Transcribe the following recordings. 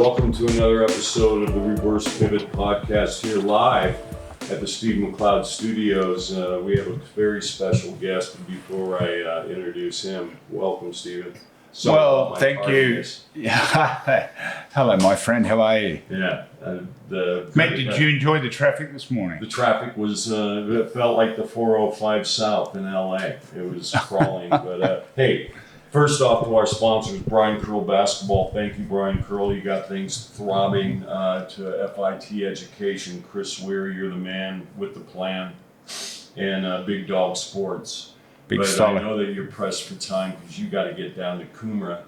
welcome to another episode of the Reverse Pivot Podcast here live at the Steve McLeod Studios. We have a very special guest. Before I introduce him, welcome, Stephen. Well, thank you. Yeah. Hello, my friend. How are you? Yeah. Mate, did you enjoy the traffic this morning? The traffic was, it felt like the 405 South in LA. It was crawling. But hey, first off to our sponsors, Brian Curl Basketball. Thank you, Brian Curl. You got things throbbing to FIT education. Chris Weir, you're the man with the plan. And Big Dog Sports. But I know that you're pressed for time because you got to get down to Coomera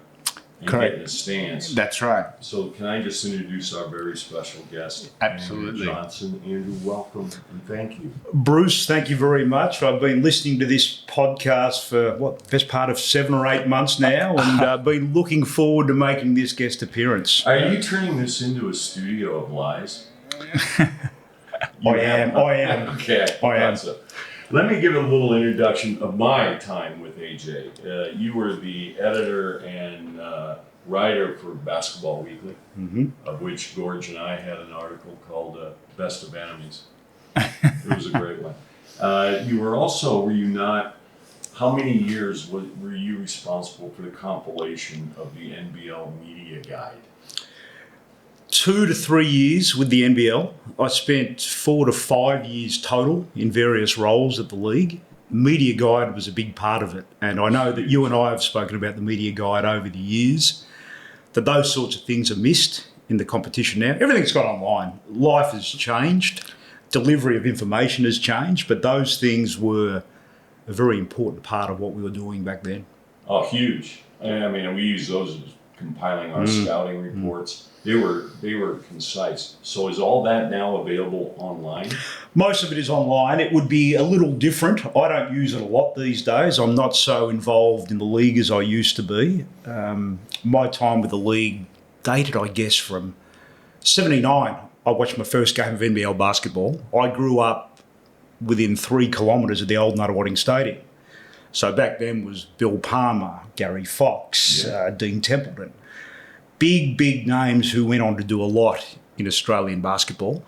and get in the stands. That's right. So can I just introduce our very special guest? Absolutely. Andrew Johnstone. Andrew, welcome and thank you. Bruce, thank you very much. I've been listening to this podcast for, the best part of 7 or 8 months now, and been looking forward to making this guest appearance. Are you turning this into a studio of lies? I am. Okay. I am. So, let me give a little introduction of my time with AJ. You were the editor and writer for Basketball Weekly, of which Gorge and I had an article called Best of Enemies. It was a great one. You were also, were you not, how many years were you responsible for the compilation of the NBL Media Guide? 2 to 3 years with the NBL. I spent 4 to 5 years total in various roles at the league. Media Guide was a big part of it. And I know that you and I have spoken about the Media Guide over the years, that those sorts of things are missed in the competition now. Everything's gone online. Life has changed. Delivery of information has changed. But those things were a very important part of what we were doing back then. Oh, huge. I mean, we use those as compiling our scouting reports. They were concise. So is all that now available online? Most of it is online. It would be a little different. I don't use it a lot these days. I'm not so involved in the league as I used to be. My time with the league dated, I guess, from 79. I watched my first game of NBL basketball. I grew up within 3 kilometres of the old Nuttawading Stadium. So back then was Bill Palmer, Gary Fox, Dean Templeton. Big names who went on to do a lot in Australian basketball.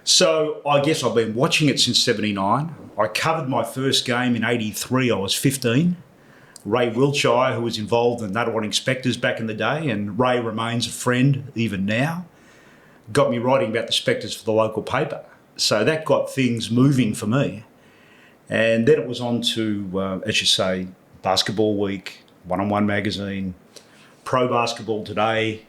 So I guess I've been watching it since 79. I covered my first game in 83. I was 15. Ray Wiltshire, who was involved in the Nuttawading Spectres back in the day, and Ray remains a friend even now, got me writing about the Spectres for the local paper. So that got things moving for me. And then it was on to, as you say, Basketball Week, One-on-One magazine, Pro Basketball Today,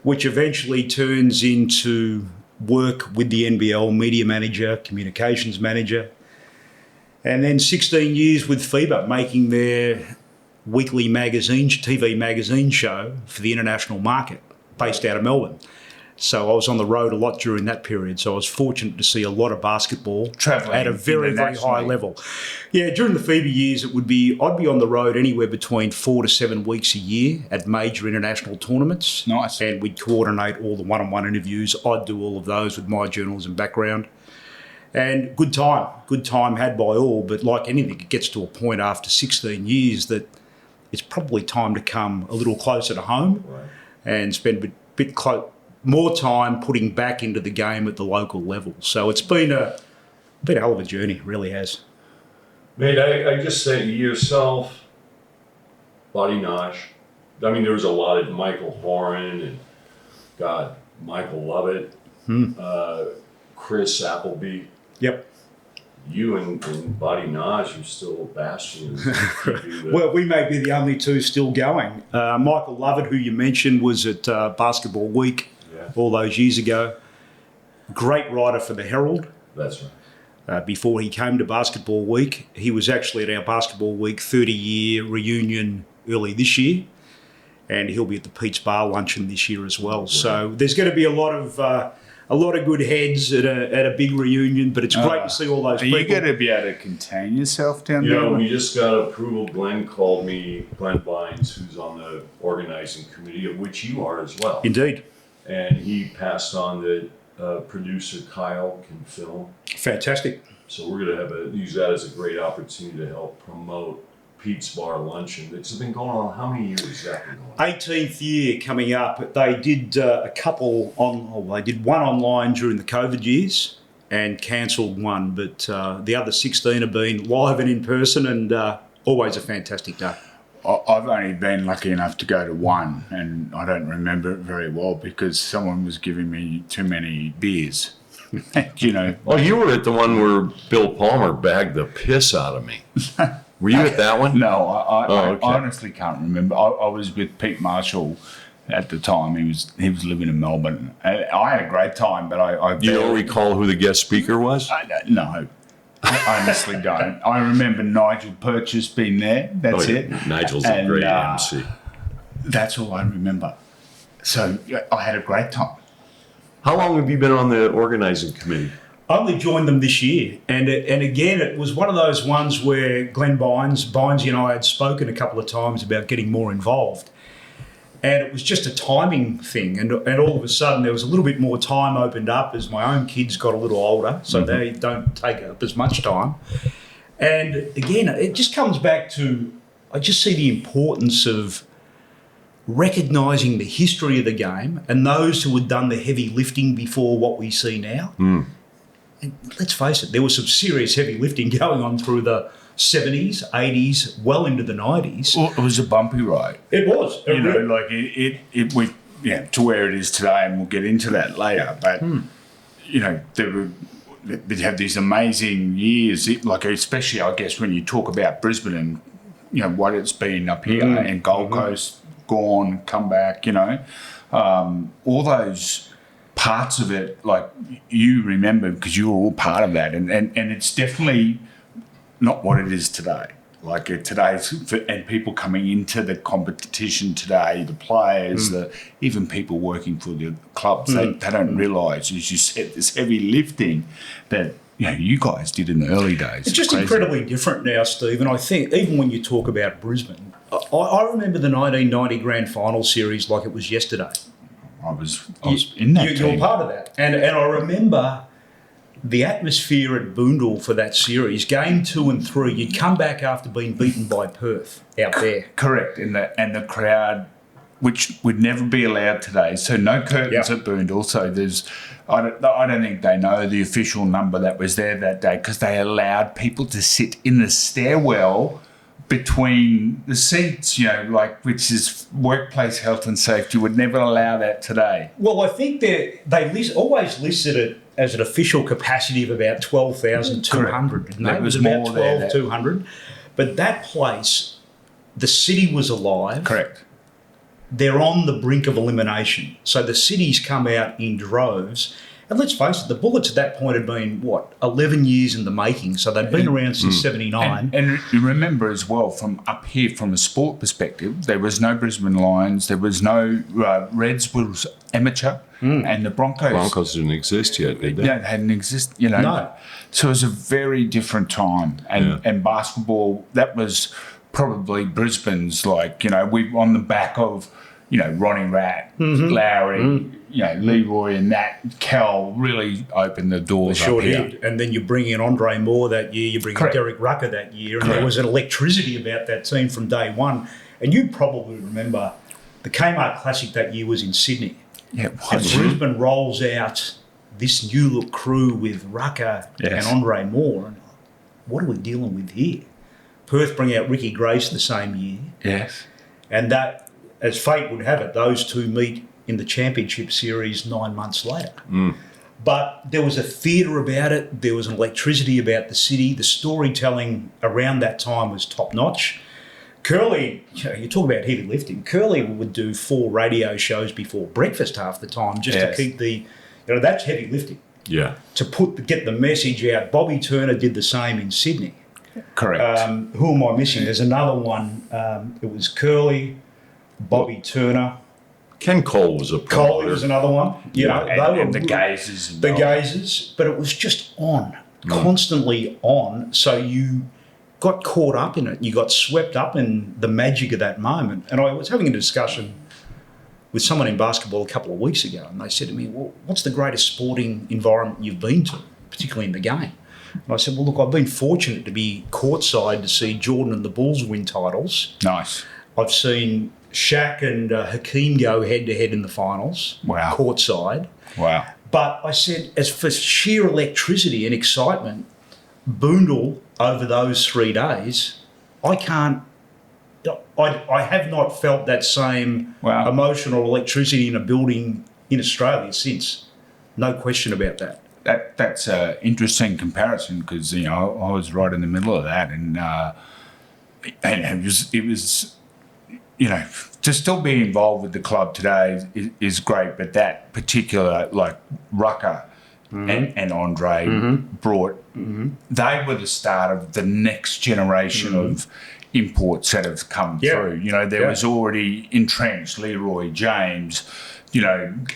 which eventually turns into work with the NBL media manager, communications manager, and then 16 years with FIBA, making their weekly magazine, TV magazine show for the international market, based out of Melbourne. So I was on the road a lot during that period. So I was fortunate to see a lot of basketball traveling at a very high level. Yeah, during the FIBA years, I'd be on the road anywhere between 4 to 7 weeks a year at major international tournaments. Nice. And we'd coordinate all the one-on-one interviews. I'd do all of those with my journalism background. And good time had by all. But like anything, it gets to a point after 16 years that it's probably time to come a little closer to home and spend a bit more time putting back into the game at the local level. So it's been a hell of a journey, it really has. Mate, I just say yourself, Buddy Nosh. I mean, there was a lot of Michael Horan and Michael Lovett, Chris Appleby. Yep. You and Buddy Nosh are still bastions. Well, we may be the only two still going. Michael Lovett, who you mentioned, was at Basketball Week all those years ago. Great writer for the Herald. That's right. Before he came to Basketball Week, he was actually at our Basketball Week 30-year reunion early this year, and he'll be at the Pete's Bar luncheon this year as well. Right. So there's going to be a lot of good heads at a big reunion, but it's great to see all those people. Are you going to be able to contain yourself down there? You know, we just got approval. Glenn called me, Glenn Vines, who's on the organizing committee, of which you are as well. Indeed. And he passed on that producer Kyle can film. Fantastic. So we're going to use that as a great opportunity to help promote Pete's Bar Luncheon. It's been going on, how many years has that been going on? 18th year coming up. They did they did one online during the COVID years and cancelled one, but the other 16 have been live and in person, and always a fantastic day. I've only been lucky enough to go to one, and I don't remember it very well because someone was giving me too many beers. You know. Oh, you were at the one where Bill Palmer bagged the piss out of me. Were you at that one? No, I okay. honestly can't remember. I was with Pete Marshall at the time. He was living in Melbourne. I had a great time, but I You don't recall who the guest speaker was? No. I honestly don't. I remember Nigel Purchase being there. That's it. Nigel's a great MC. That's all I remember. So I had a great time. How long have you been on the organizing committee? I only joined them this year, and again, it was one of those ones where Glenn Bynesy and I had spoken a couple of times about getting more involved, and it was just a timing thing, and all of a sudden there was a little bit more time opened up as my own kids got a little older, so they don't take up as much time. And again, it just comes back to, I just see the importance of recognising the history of the game and those who had done the heavy lifting before what we see now. And let's face it, there was some serious heavy lifting going on through the 70s, 80s, well into the 90s. Well, it was a bumpy ride. It was. You know, like it went to where it is today, and we'll get into that later. But you know, they have these amazing years. Like especially, I guess, when you talk about Brisbane and you know what it's been up here, and Gold Coast gone, come back. You know, all those parts of it, like you remember because you were all part of that, and it's definitely not what it is today. Like today's, and people coming into the competition today, the players, even people working for the clubs, they don't realise, as you said, this heavy lifting that you guys did in the early days. It's just crazy. Incredibly different now, Steve. And I think even when you talk about Brisbane, I remember the 1990 Grand Final series like it was yesterday. I was in that team. You were part of that, and I remember the atmosphere at Boondall for that series, game 2 and 3, you'd come back after being beaten by Perth out there. Correct, and the crowd, which would never be allowed today. So no curtains at Boondall. So I don't think they know the official number that was there that day because they allowed people to sit in the stairwell between the seats, which is workplace health and safety would never allow that today. Well, I think they always listed it as an official capacity of about 12,200. There was about more there. 12,200. But that place, the city was alive. Correct. They're on the brink of elimination. So the city's come out in droves. And let's face it, the Bullets at that point had been, 11 years in the making. So they'd been around since 79. And you remember as well, from up here, from a sport perspective, there was no Brisbane Lions, there was no Reds was amateur, and the Broncos didn't exist yet, did they? Yeah, hadn't existed, No. So it was a very different time. And basketball, that was probably Brisbane's, we on the back of, Ronnie Rat, Lowry, Leroy and that, Cal really opened the doors sure up here. did. And then you bring in Andre Moore that year, you bring in Derek Rucker that year, and there was an electricity about that team from day one. And you probably remember the Kmart Classic that year was in Sydney. Yeah, it and was. Brisbane rolls out this new look crew with Rucker and Andre Moore. And what are we dealing with here? Perth bring out Ricky Grace the same year. Yes. And that, as fate would have it, those two meet in the championship series 9 months later. But there was a theatre about it. There was an electricity about the city. The storytelling around that time was top notch. Curly, you talk about heavy lifting. Curly would do 4 radio shows before breakfast half the time just to keep the, that's heavy lifting. Yeah. To get the message out. Bobby Turner did the same in Sydney. Correct. Who am I missing? There's another one. It was Curly, Bobby Turner. Ken Cole was a promoter. Cole was another one. And the Gazers. The Gazers. But it was just on, constantly on. So you got caught up in it. You got swept up in the magic of that moment. And I was having a discussion with someone in basketball a couple of weeks ago, and they said to me, well, what's the greatest sporting environment you've been to, particularly in the game? And I said, well, look, I've been fortunate to be courtside to see Jordan and the Bulls win titles. Nice. I've seen Shaq and Hakeem go head-to-head in the finals, Wow. courtside. Wow. But I said, as for sheer electricity and excitement, Boondall over those 3 days, I have not felt that same Wow. emotional electricity in a building in Australia since. No question about that. That's an interesting comparison because I was right in the middle of that, and it was to still be involved with the club today is great, but that particular like Rucker and Andre brought they were the start of the next generation of imports that have come through. There was already entrenched Leroy James,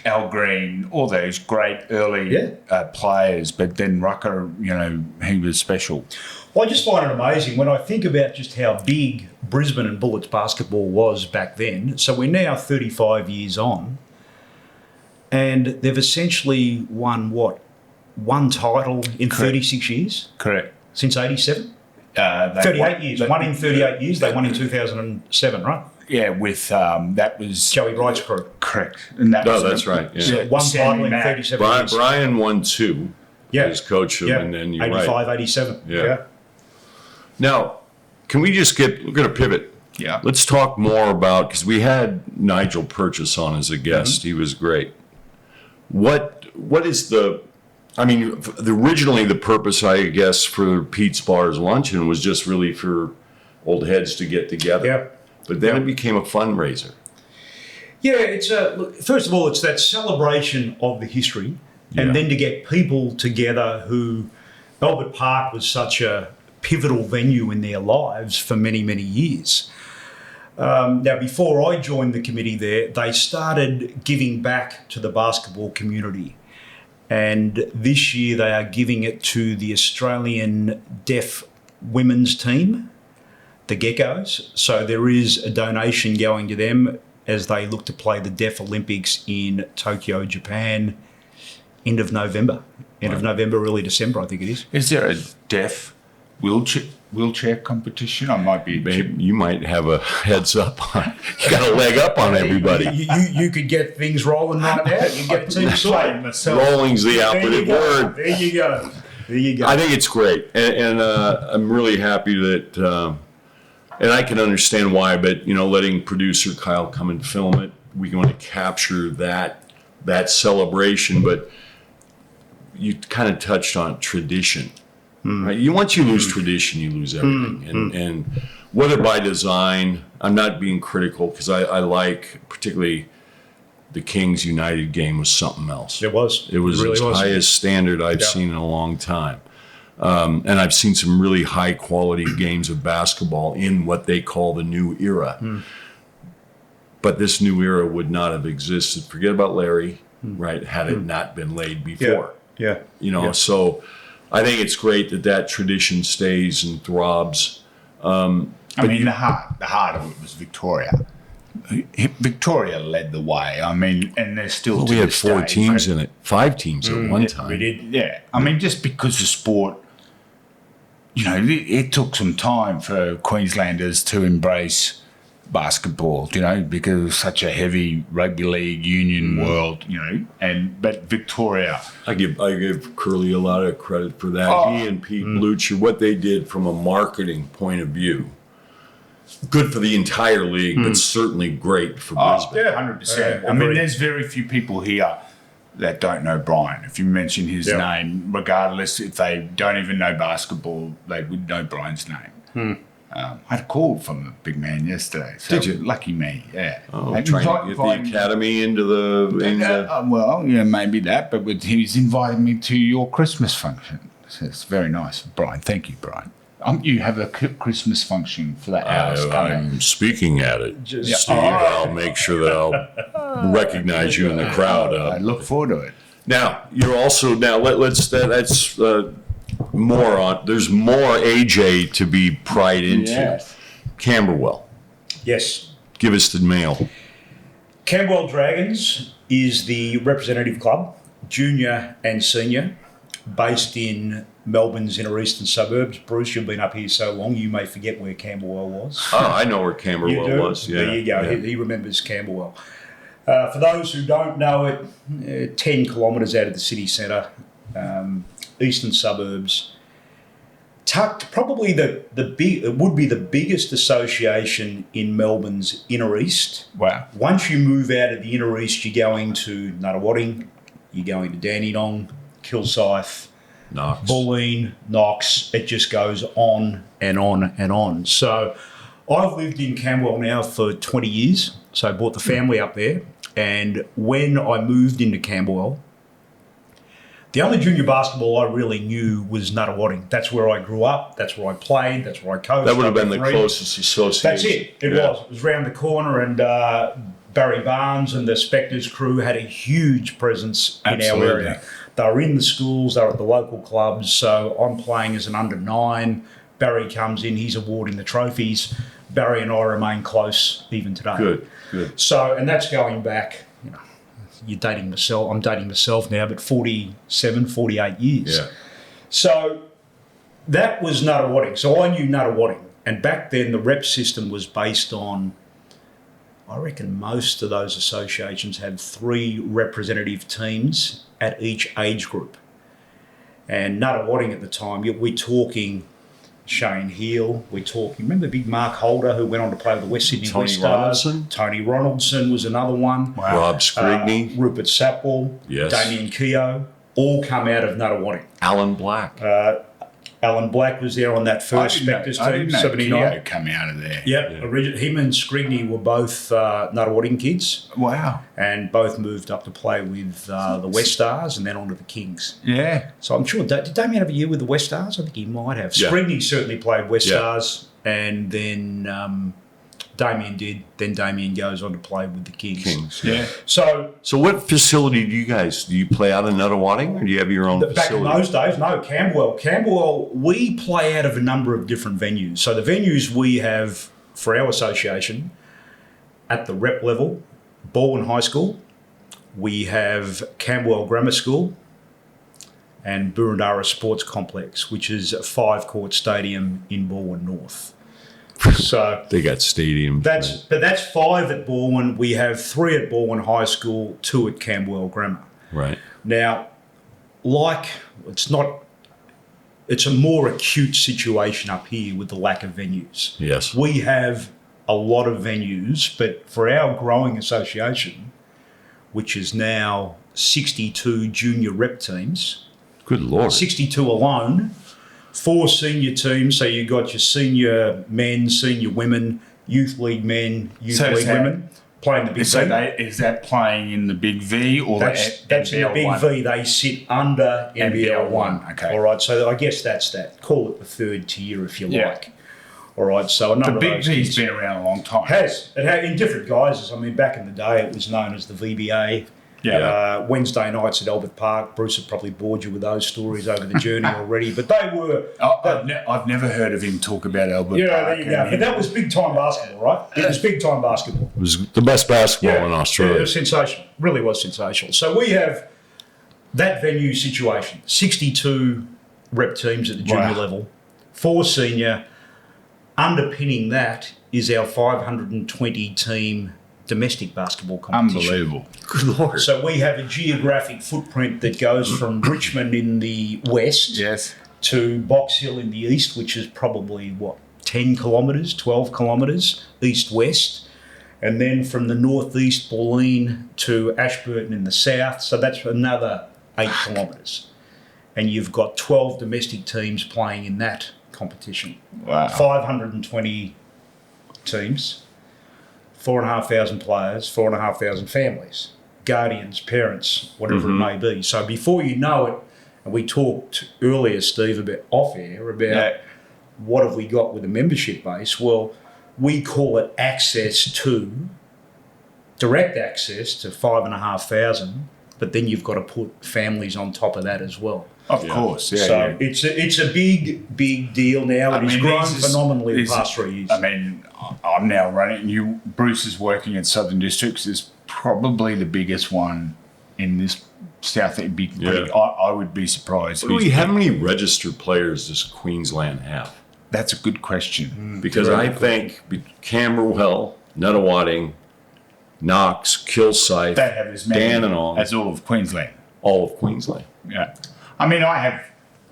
Al Green, all those great early players, but then Rucker, he was special. Well, I just find it amazing when I think about just how big Brisbane and Bullets basketball was back then. So we're now 35 years on, and they've essentially won, one title in 36 years? Correct. Since 87? 38 years. One in 38 years. They won in 2007, right? Yeah, with that was Joey Wright's crew. correct. And that's right. Yeah. So one title in 37 years. Brian won 2 as coach, and then you're 85, right. 87. Yeah. Now, can we just we're going to pivot. Yeah. Let's talk more about, because we had Nigel Purchase on as a guest. He was great. What is originally the purpose, I guess, for Pete's Bar's Luncheon was just really for old heads to get together. Yeah. But then it became a fundraiser. Yeah, look, first of all, it's that celebration of the history, and then to get people together who Albert Park was such a pivotal venue in their lives for many, many years. Now, before I joined the committee there, they started giving back to the basketball community. And this year they are giving it to the Australian Deaf Women's Team, the Geckos. So there is a donation going to them as they look to play the Deaf Olympics in Tokyo, Japan, end of November, early December, I think it is. Is there a deaf wheelchair competition? I might be. You might have a heads up on. You got a leg up on everybody. You could get things rolling right now. You get a team playing. Rolling's the operative word. There you go. I think it's great, and I'm really happy that, and I can understand why. But letting producer Kyle come and film it, we want to capture that celebration. But you kind of touched on tradition. Right? Once you lose tradition, you lose everything. And whether by design, I'm not being critical because I like particularly the Kings United game was something else. It was. It was really the highest standard I've seen in a long time. And I've seen some really high quality games of basketball in what they call the new era. But this new era would not have existed. Forget about Larry, right? Had it not been laid before. Yeah. So I think it's great that tradition stays and throbs. The heart of it was Victoria. Victoria led the way. And there's still. We had 4 teams in it, 5 teams at one time. We did, yeah. Just because the sport, it took some time for Queenslanders to embrace basketball, because it was such a heavy rugby league union world, but Victoria. I give Curly a lot of credit for that. He and Pete Blucher, what they did from a marketing point of view, good for the entire league, but certainly great for Brisbane. Yeah, 100%. There's very few people here that don't know Brian. If you mention his name, regardless if they don't even know basketball, they would know Brian's name. I had a call from the big man yesterday. So did you? Lucky me, yeah. Trying to get the academy into the... maybe that, but he's invited me to your Christmas function. So it's very nice. Brian, thank you, Brian. You have a Christmas function for that house. I'm speaking at it, Steve. I'll make sure that I'll recognize you in the crowd. I look forward to it. Now, you're also... that's... more on. There's more AJ to be pried into. Yes. Camberwell. Yes. Give us the mail. Camberwell Dragons is the representative club, junior and senior, based in Melbourne's inner eastern suburbs. Bruce, you've been up here so long, you may forget where Camberwell was. Oh, I know where You Camberwell do? was. Yeah. There you go. Yeah. He remembers Camberwell. For those who don't know it, 10 kilometres out of the city centre, eastern suburbs, tucked probably it would be the biggest association in Melbourne's inner east. Wow. Once you move out of the inner east, you're going to Nunawading, you're going to Dandenong, Kilsyth, Knox. Bulleen, Knox. It just goes on and on and on. So I've lived in Camberwell now for 20 years. So I brought the family up there. And when I moved into Camberwell, the only junior basketball I really knew was Nunawading. That's where I grew up. That's where I played. That's where I coached. That would have been the refereed. closest association. That's it. It was. It was round the corner, and Barry Barnes and the Spectres crew had a huge presence in Absolutely. our area. They were in the schools. They were at the local clubs. So I'm playing as an under-9. Barry comes in. He's awarding the trophies. Barry and I remain close even today. Good, good. So, and that's going back, you're dating myself. I'm dating myself now, but 47, 48 years. Yeah. So that was Nunawading. So I knew Nunawading. And back then the rep system was based on, I reckon most of those associations had 3 representative teams at each age group. And Nunawading at the time, we're talking Shane Heal, we're talking, remember big Mark Holder who went on to play with the West Sydney Tony West Stars? Ronaldson? Tony Ronaldson was another one. Wow. Rob Scrigney, Rupert Sapwell, Yes. Damien Keogh, all come out of Nunawading. Alan Black. Alan Black was there on that first Spectres I team, didn't know 79. Keogh come out of there. Yep, Yeah. him and Scrigney were both Nunawading kids Wow. and both moved up to play with the West Stars and then on to the Kings. Yeah. So I'm sure, did Damien have a year with the West Stars? I think he might have. Yeah. Scrigney certainly played West Yeah. Stars, and then Damien did. Then Damien goes on to play with the Kings. Yeah. So So what facility do you play out of Nunawading, or do you have your own back in facility? those days, no, Camberwell. Camberwell, we play out of a number of different venues. So the venues we have for our association at the rep level, Baldwin High School, we have Camberwell Grammar School, and Burundara Sports Complex, which is a 5-court stadium in Baldwin North. So They got stadiums. that's 5 at Baldwin. We have 3 at Baldwin High School, 2 at Camberwell Grammar. right. Now, it's a more acute situation up here with the lack of venues. Yes. We have a lot of venues, but for our growing association, which is now 62 junior rep teams, Good Lord. 62 alone, 4 senior teams. So you've got your senior men, senior women, youth league men, youth So is league that- women playing the big So V. is that playing in the big V or That's in the big NBL1? V. They sit under NBL1. NBL1, okay. All right. So I guess that's that. Call it the 3rd tier if you Yeah. like. All right. So a number The of big those V's kids- been around a long time. It had in different guises. I mean, back in the day, it was known as the VBA. Yeah. Wednesday nights at Albert Park. Bruce had probably bored you with those stories over the journey already, but they were. I've never heard of him talk about Albert Yeah, Park. there you go. But that was big time basketball, right? It was big time basketball. It was the best basketball in Yeah, it Australia. was sensational. Really was sensational. So we have that venue situation. 62 rep teams at the junior Wow. level, 4 senior. Underpinning that is our 520 team domestic basketball competition. Unbelievable. Good Lord. So we have a geographic footprint that goes from Richmond in the west Yes. to Box Hill in the east, which is probably 10 kilometres, 12 kilometres east-west. And then from the northeast, Bulleen to Ashburton in the south. So that's another 8 kilometres. And you've got 12 domestic teams playing in that competition. Wow. 520 teams, 4,500 players, 4,500 families, guardians, parents, whatever it may be. So before you know it, and we talked earlier, Steve, about off air about what have we got with a membership base. Well, we call it direct access to 5,500, but then you've got to put families on top of that as well. Of course. Yeah. So yeah. it's a big deal now. It has grown phenomenally in the past 3 years. I mean, I'm now running. Bruce is working at Southern Districts. Is probably the biggest one in this South. It'd be. Yeah. I would be surprised. How many registered players does Queensland have? That's a good question. Because I think Camberwell, Nuttawading, Knox, Kilsyth, They have as many Dandenong, as all of Queensland. all of Queensland. Yeah, I mean,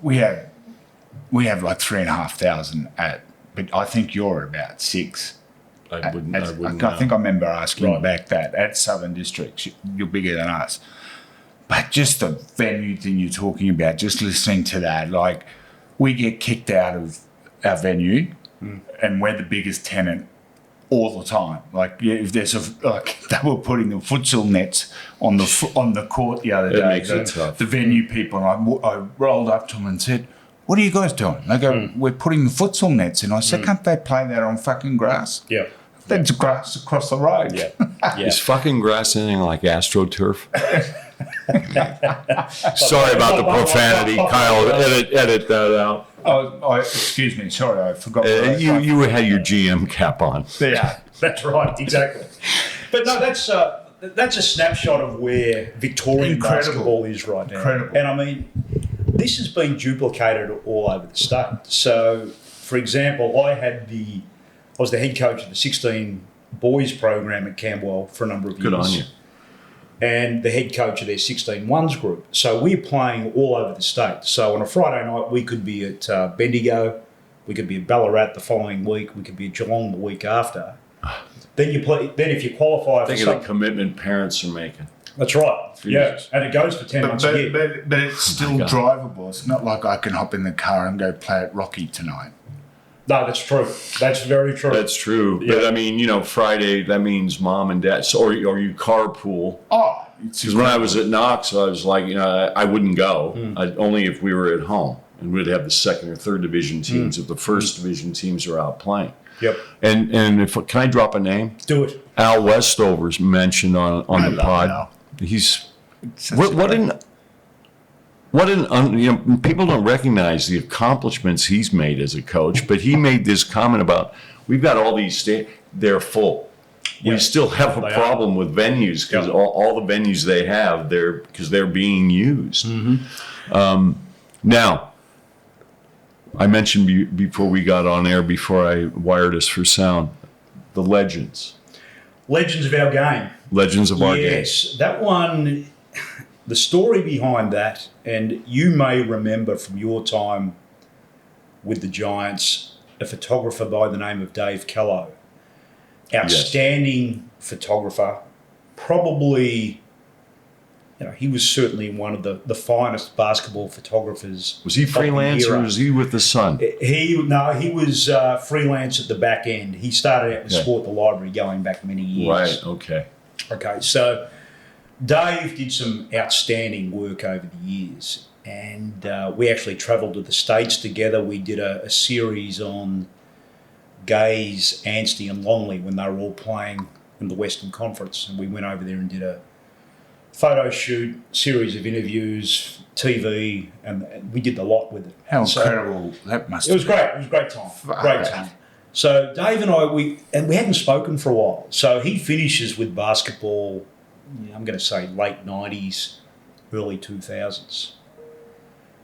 we have like 3,500 at, but I think you're at about 6. I wouldn't I know. think I remember asking Right. back that at Southern Districts, you're bigger than us. But just the venue thing you're talking about, just listening to that, like we get kicked out of our venue, and we're the biggest tenant all the time. Like, yeah, if there's they were putting the futsal nets on the court the other day. It makes it tough. The venue people, and I rolled up to them and said, "What are you guys doing?" They go, "We're putting the futsal nets in." I said, "Can't they play that on fucking grass?" Yeah. There's grass across the road. Yeah. Is fucking grass anything like AstroTurf? Sorry about the profanity, Kyle. Edit that out. Excuse me. Sorry, I forgot. You had your GM cap on. Yeah, that's right, exactly. But no, that's a snapshot of where Victorian basketball is right now. Incredible. And I mean, this has been duplicated all over the state. So, for example, I was the head coach of the 16 boys program at Camberwell for a number of years. Good on you. And the head coach of their 16 ones group. So we're playing all over the state. So on a Friday night, we could be at Bendigo, we could be at Ballarat the following week, we could be at Geelong the week after. Then you play. Then if you qualify for Think of the commitment parents are making. that's right. Yeah, Jesus. and it goes for 10 months a year. But it's still God. drivable. It's not like I can hop in the car and go play at Rocky tonight. No, that's true. That's very true. That's true. But Yeah. I mean, Friday, that means mom and dad. So, or you carpool. Oh, it's Because when I was at Knox, I was like, I wouldn't go. Only if we were at home. And we'd have the second or third division teams if the first division teams are out playing. Yep. And can I drop a name? Do it. Al Westover's mentioned on the love pod. Al. He's such people don't recognize the accomplishments he's made as a coach, but he made this comment about we've got all these they're full. We Yeah. still have a They problem with venues because Yeah. all the venues they have they're being used. Now, I mentioned before we got on air, before I wired us for sound, the legends Legends of our game. of our game. Yes, that one, the story behind that, and you may remember from your time with the Giants, a photographer by the name of Dave Kello. Outstanding photographer, probably, he was certainly one of the finest basketball photographers. Was he of the freelance or era. was he with the Sun? He was freelance at the back end. He started out with Okay. Sport the Library going back many years. Right. Okay. Okay, so Dave did some outstanding work over the years, and we actually travelled to the States together. We did a series on Gaze, Anstey and Longley when they were all playing in the Western Conference, and we went over there and did a photo shoot, series of interviews, TV, and we did the lot with it. How So- incredible that must it was have great. It was a great time. Far Great out. time. So Dave and I, we hadn't spoken for a while. So he finishes with basketball, I'm going to say late 90s, early 2000s.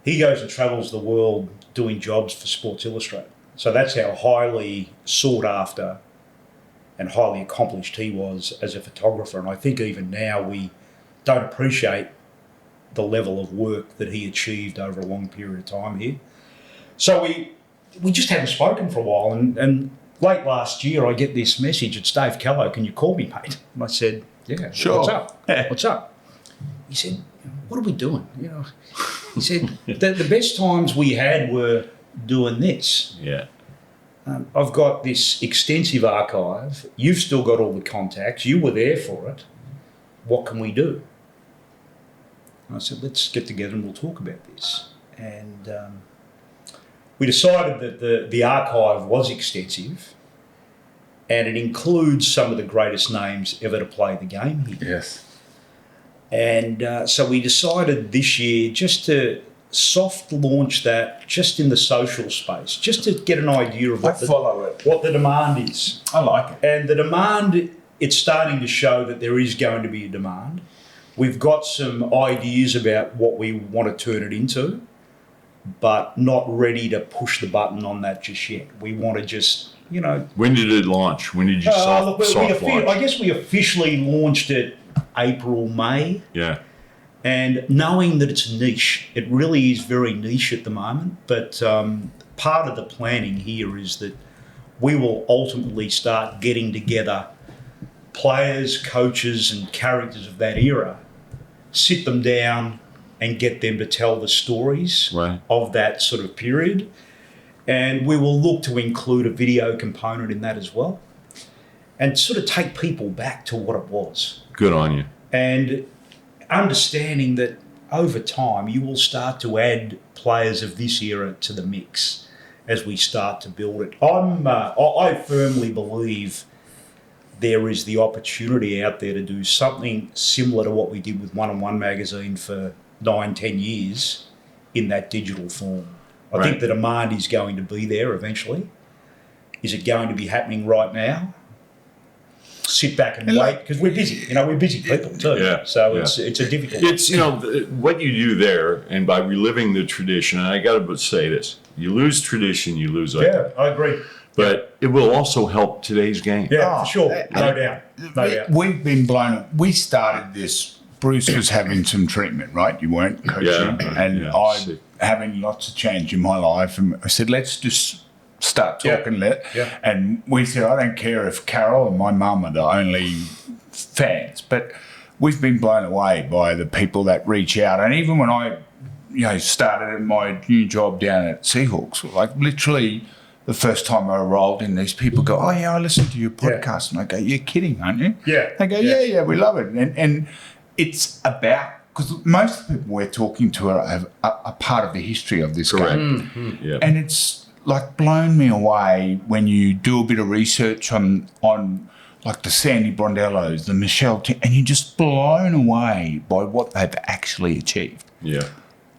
He goes and travels the world doing jobs for Sports Illustrated. So that's how highly sought after and highly accomplished he was as a photographer. And I think even now we don't appreciate the level of work that he achieved over a long period of time here. So we just hadn't spoken for a while, and late last year I get this message, it's Dave Kello, can you call me, mate? And I said, yeah, Sure. what's up? What's up? He said, what are we doing? He said, the best times we had were doing this. Yeah. I've got this extensive archive. You've still got all the contacts. You were there for it. What can we do? And I said, let's get together and we'll talk about this. And we decided that the archive was extensive and it includes some of the greatest names ever to play the game here. Yes. And so we decided this year just to soft launch that just in the social space, just to get an idea of what the demand is. I like it. And the demand, it's starting to show that there is going to be a demand. we've got some ideas about what we want to turn it into, but not ready to push the button on that just yet. We want to just, When did it launch? When did you soft launch? I guess we officially launched it April, May. Yeah. And knowing that it's niche, it really is very niche at the moment. But part of the planning here is that we will ultimately start getting together players, coaches, and characters of that era, sit them down and get them to tell the stories of that sort of period. And we will look to include a video component in that as well and sort of take people back to what it was. Good on you. And understanding that over time you will start to add players of this era to the mix as we start to build it. I firmly believe there is the opportunity out there to do something similar to what we did with One on One magazine for 9-10 years in that digital form. I think the demand is going to be there eventually. Is it going to be happening right now? Sit back and wait, because we're busy. We're busy people too. Yeah, so it's a difficult. It's what you do there, and by reliving the tradition. And I got to say this: you lose tradition, you lose. Yeah, I agree. But it will also help today's game. Yeah, for sure, no doubt. We've been blown up. We started this. Bruce was having some treatment, right? You weren't coaching, I having lots of change in my life, and I said, let's just start talking. And we said, I don't care if Carol and my mum are the only fans, but we've been blown away by the people that reach out. And even when I, started my new job down at Seahawks, like literally the first time I rolled in, these people go, oh yeah, I listened to your podcast. And I go, you're kidding, aren't you? Yeah. They go, yeah, we love it. And it's about, because most of the people we're talking to are part of the history of this game. Mm-hmm. Yeah. And it's like blown me away when you do a bit of research on like the Sandy Brondellos, the Michelle, and you're just blown away by what they've actually achieved. Yeah.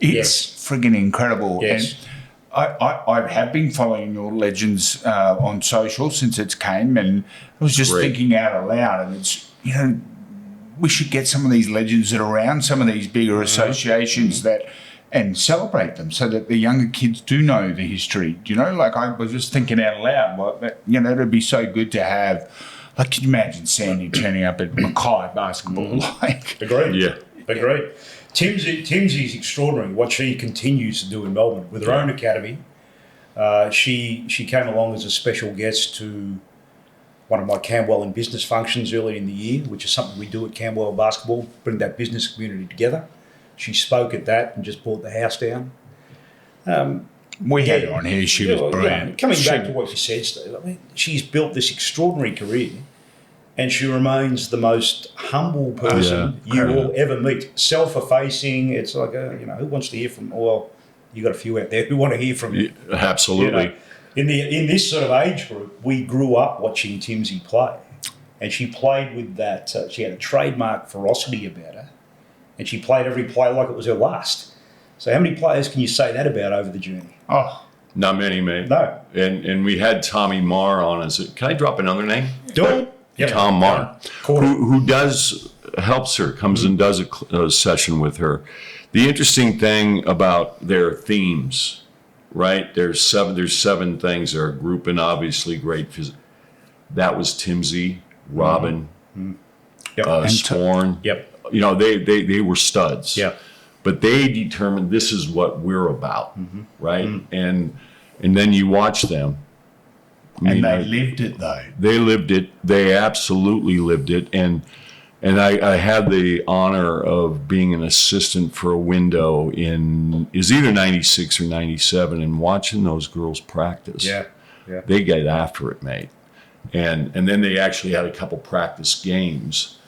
It's friggin' incredible. Yes. And I have been following your legends on social since it came, and I was just thinking out aloud, and it's, we should get some of these legends that are around, some of these bigger associations and celebrate them so that the younger kids do know the history. Like I was just thinking out loud, it'd be so good to have, like, can you imagine Sandy turning up at Mackay basketball? Agreed. Yeah. Agreed. Timsy's extraordinary, what she continues to do in Melbourne with her own academy. She came along as a special guest to one of my Camberwell in business functions earlier in the year, which is something we do at Camberwell Basketball, bring that business community together. She spoke at that and just brought the house down. We had her on here. She was brilliant. Coming back to what you said, Steve, she's built this extraordinary career, and she remains the most humble person you will ever meet. Self-effacing. It's like, who wants to hear from? Well, you got a few out there who want to hear from you. Absolutely. In this sort of age group, we grew up watching Timsy play, and she played with that. She had a trademark ferocity about her, and she played every play like it was her last. So how many players can you say that about over the journey? Oh, not many, mate. No. And we had Tommy Marr on us. Can I drop another name? Do it. Yeah. Tom Marr, who helps her, comes and does a session with her. The interesting thing about their themes, right? There's seven things. They're a group, and obviously great. That was Timsy, Robin, Sporn. Yep. They were studs. Yeah. But they determined this is what we're about, right? And then you watch them. And they lived it, though. They lived it. They absolutely lived it. And I had the honor of being an assistant for a window it was either 96 or 97, and watching those girls practice. Yeah. They get after it, mate. And then they actually had a couple practice games.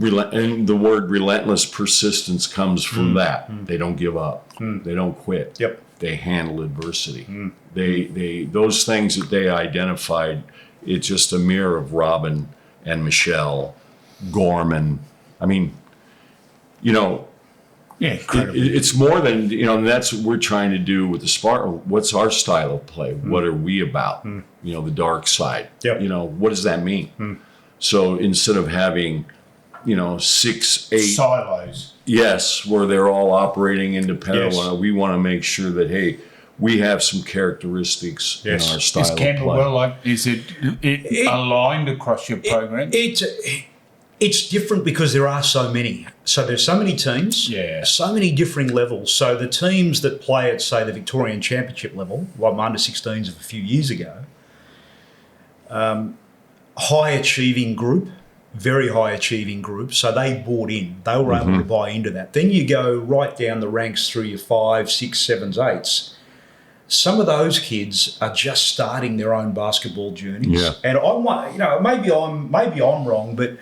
And the word relentless persistence comes from that. They don't give up. They don't quit. Yep. They handle adversity. They those things that they identified, it's just a mirror of Robin and Michelle, Gorman. I mean, it's more than, and that's what we're trying to do with the Spartan. What's our style of play? What are we about? The dark side. Yep. What does that mean? So instead of having 6, 8 Silos. Yes, where they're all operating independently. Yes. We want to make sure that, hey, we have some characteristics in our style Is of play. Camberwell is it aligned across your program? It's different because there are so many. So there's so many teams, so many differing levels. So the teams that play at, say, the Victorian Championship level, like my under-16s of a few years ago, high achieving group, very high achieving group. So they bought in. They were able to buy into that. Then you go right down the ranks through your 5, 6, 7s, 8s. Some of those kids are just starting their own basketball journeys. Yeah. And maybe I'm wrong, but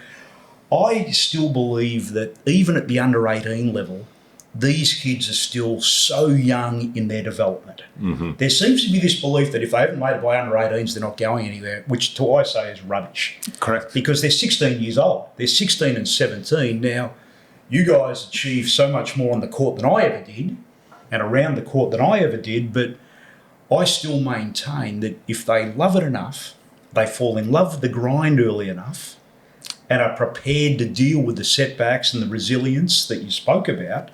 I still believe that even at the under 18 level, these kids are still so young in their development. There seems to be this belief that if they haven't made it by under 18s, they're not going anywhere, which I say is rubbish. Correct. Because they're 16 years old. They're 16 and 17. Now, you guys achieved so much more on the court than I ever did and around the court than I ever did, but I still maintain that if they love it enough, they fall in love with the grind early enough, and are prepared to deal with the setbacks and the resilience that you spoke about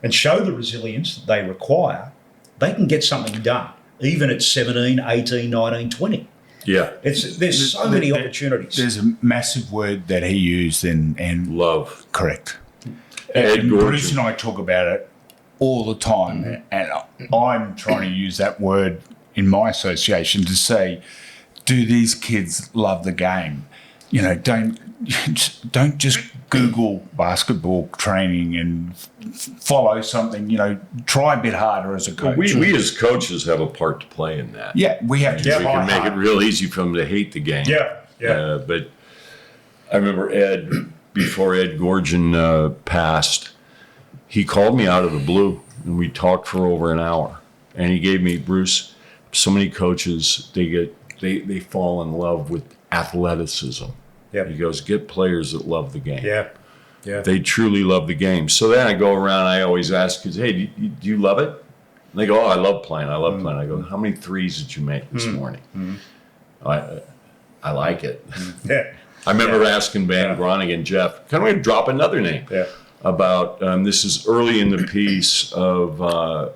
and show the resilience that they require, they can get something done, even at 17, 18, 19, 20. Yeah. There's so many opportunities. There's a massive word that he used and Love. correct. Ed And Gorgon. Bruce and I talk about it all the time, and I'm trying to use that word in my association to say, do these kids love the game? Don't just Google basketball training and follow something. Try a bit harder as a coach. We as coaches have a part to play in that. Yeah, we have to We try can make hard. it real easy for them to hate the game. Yeah. But I remember Ed, before Ed Gorgon passed, he called me out of the blue, and we talked for over an hour. And he gave me, Bruce, so many coaches, they fall in love with athleticism. Yep. He goes, get players that love the game. Yeah. They truly love the game. So then I go around, I always ask kids, hey, do you love it? And they go, oh, I love playing. I go, how many threes did you make this morning? I like it. Yeah. I remember asking Van Groningen, Jeff, can we drop another name? Yeah. About, this is early in the piece of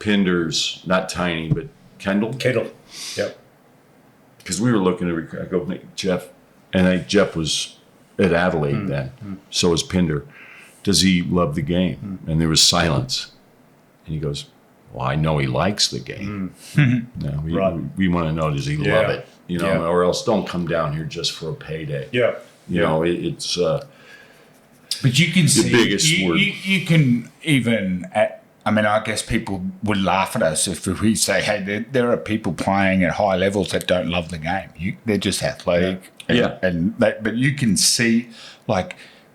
Pinder's, not Tiny, but Kendall. Yep. Because we were looking at, I go, Jeff, and Jeff was at Adelaide then, so was Pinder. Does he love the game? And there was silence. And he goes, well, I know he likes the game. No, we want to know, does he love it? Or else don't come down here just for a payday. Yeah. It's But you can see, biggest word. You can even, I guess people would laugh at us if we say, hey, there are people playing at high levels that don't love the game. They're just athletic. But you can see, like,